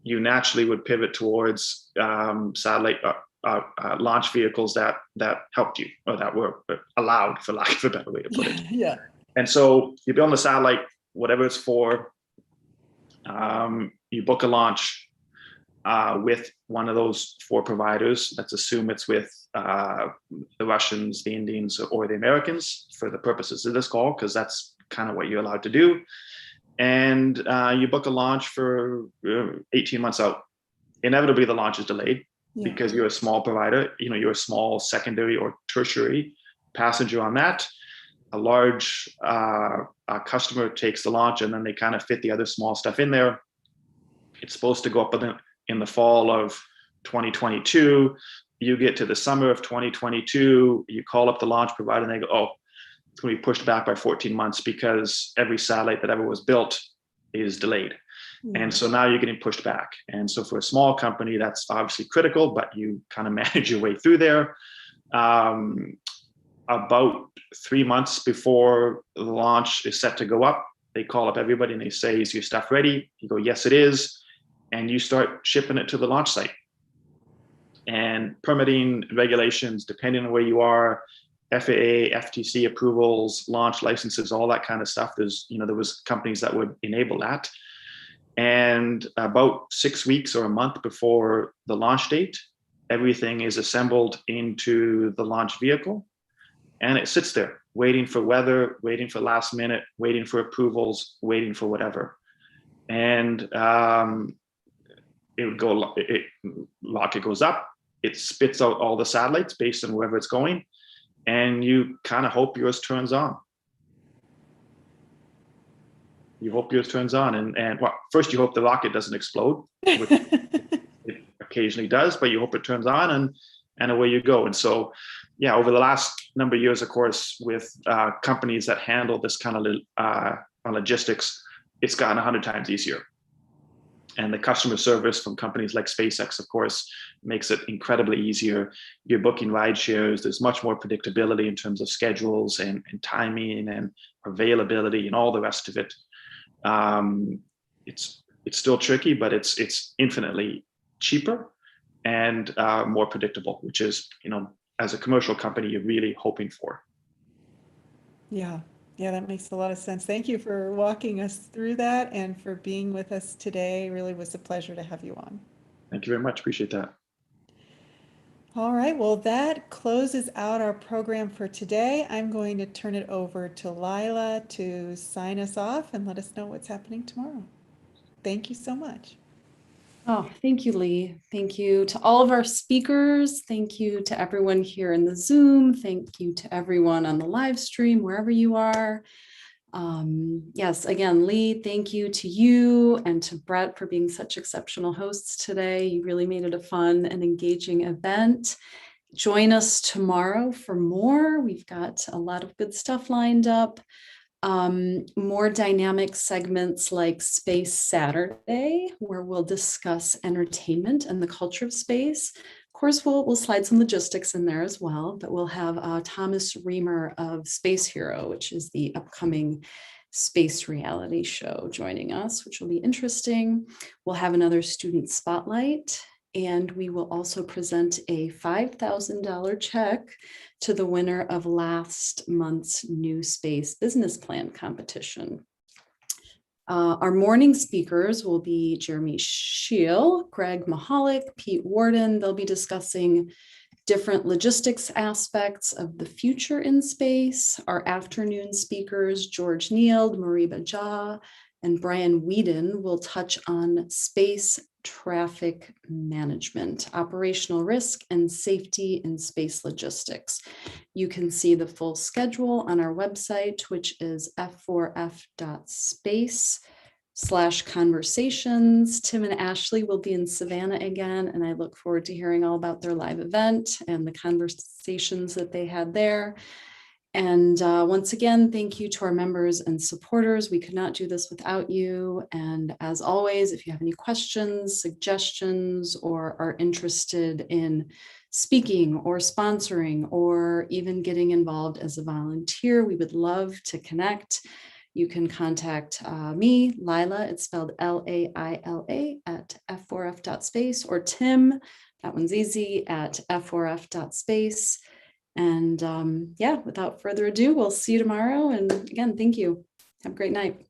you naturally would pivot towards satellite launch vehicles that helped you, or that were allowed, for lack of a better way to put it. Yeah. And so you build a satellite, whatever it's for, you book a launch with one of those 4 providers. Let's assume it's with the Russians, the Indians, or the Americans for the purposes of this call, because that's kind of what you're allowed to do. And you book a launch for 18 months out. Inevitably, the launch is delayed because you're a small provider. You're a small secondary or tertiary passenger on that. A large customer takes the launch, and then they kind of fit the other small stuff in there. It's supposed to go up in the fall of 2022. You get to the summer of 2022, you call up the launch provider, and they go, oh, it's going to be pushed back by 14 months because every satellite that ever was built is delayed. And so now you're getting pushed back. And so for a small company, that's obviously critical, but you kind of manage your way through there. About 3 months before the launch is set to go up, they call up everybody and they say, is your stuff ready? You go, yes, it is. And you start shipping it to the launch site. And permitting regulations, depending on where you are, FAA, FTC approvals, launch licenses, all that kind of stuff. There was companies that would enable that. And about 6 weeks or a month before the launch date, everything is assembled into the launch vehicle. And it sits there waiting for weather, waiting for last minute, waiting for approvals, waiting for whatever. And rocket goes up, it spits out all the satellites based on wherever it's going. And you kind of hope yours turns on. You hope yours turns on. And well, first you hope the rocket doesn't explode, which it occasionally does, but you hope it turns on, and away you go. And so, yeah, over the last number of years, of course, with companies that handle this kind of logistics, it's gotten 100 times easier. And the customer service from companies like SpaceX, of course, makes it incredibly easier. You're booking ride shares. There's much more predictability in terms of schedules and timing and availability and all the rest of it. It's still tricky, but it's infinitely cheaper and more predictable, which is, as a commercial company, you're really hoping for. Yeah. Yeah, that makes a lot of sense. Thank you for walking us through that and for being with us today. It really was a pleasure to have you on. Thank you very much. Appreciate that. All right, well, that closes out our program for today. I'm going to turn it over to Lila to sign us off and let us know what's happening tomorrow. Thank you so much. Oh, thank you, Lee. Thank you to all of our speakers. Thank you to everyone here in the Zoom. Thank you to everyone on the live stream, wherever you are. Yes, again, Lee, thank you to you and to Brett for being such exceptional hosts today. You really made it a fun and engaging event. Join us tomorrow for more. We've got a lot of good stuff lined up. More dynamic segments like Space Saturday, where we'll discuss entertainment and the culture of space. Of course, we'll slide some logistics in there as well, but we'll have Thomas Reemer of Space Hero, which is the upcoming space reality show, joining us, which will be interesting. We'll have another student spotlight, and we will also present a $5,000 check to the winner of last month's New Space Business Plan competition. Our morning speakers will be Jeremy Scheel, Greg Mahalik, Pete Warden. They'll be discussing different logistics aspects of the future in space. Our afternoon speakers, George Neild, Mariba Jah, and Brian Whedon, will touch on space traffic management, operational risk, and safety in space logistics. You can see the full schedule on our website, which is f4f.space/conversations. Tim and Ashley will be in Savannah again, and I look forward to hearing all about their live event and the conversations that they had there. And once again, thank you to our members and supporters. We could not do this without you. And as always, if you have any questions, suggestions, or are interested in speaking or sponsoring or even getting involved as a volunteer, we would love to connect. You can contact me, Lila, it's spelled Laila at f4f.space, or Tim, that one's easy, at f4f.space. And yeah, without further ado, we'll see you tomorrow. And again, thank you. Have a great night.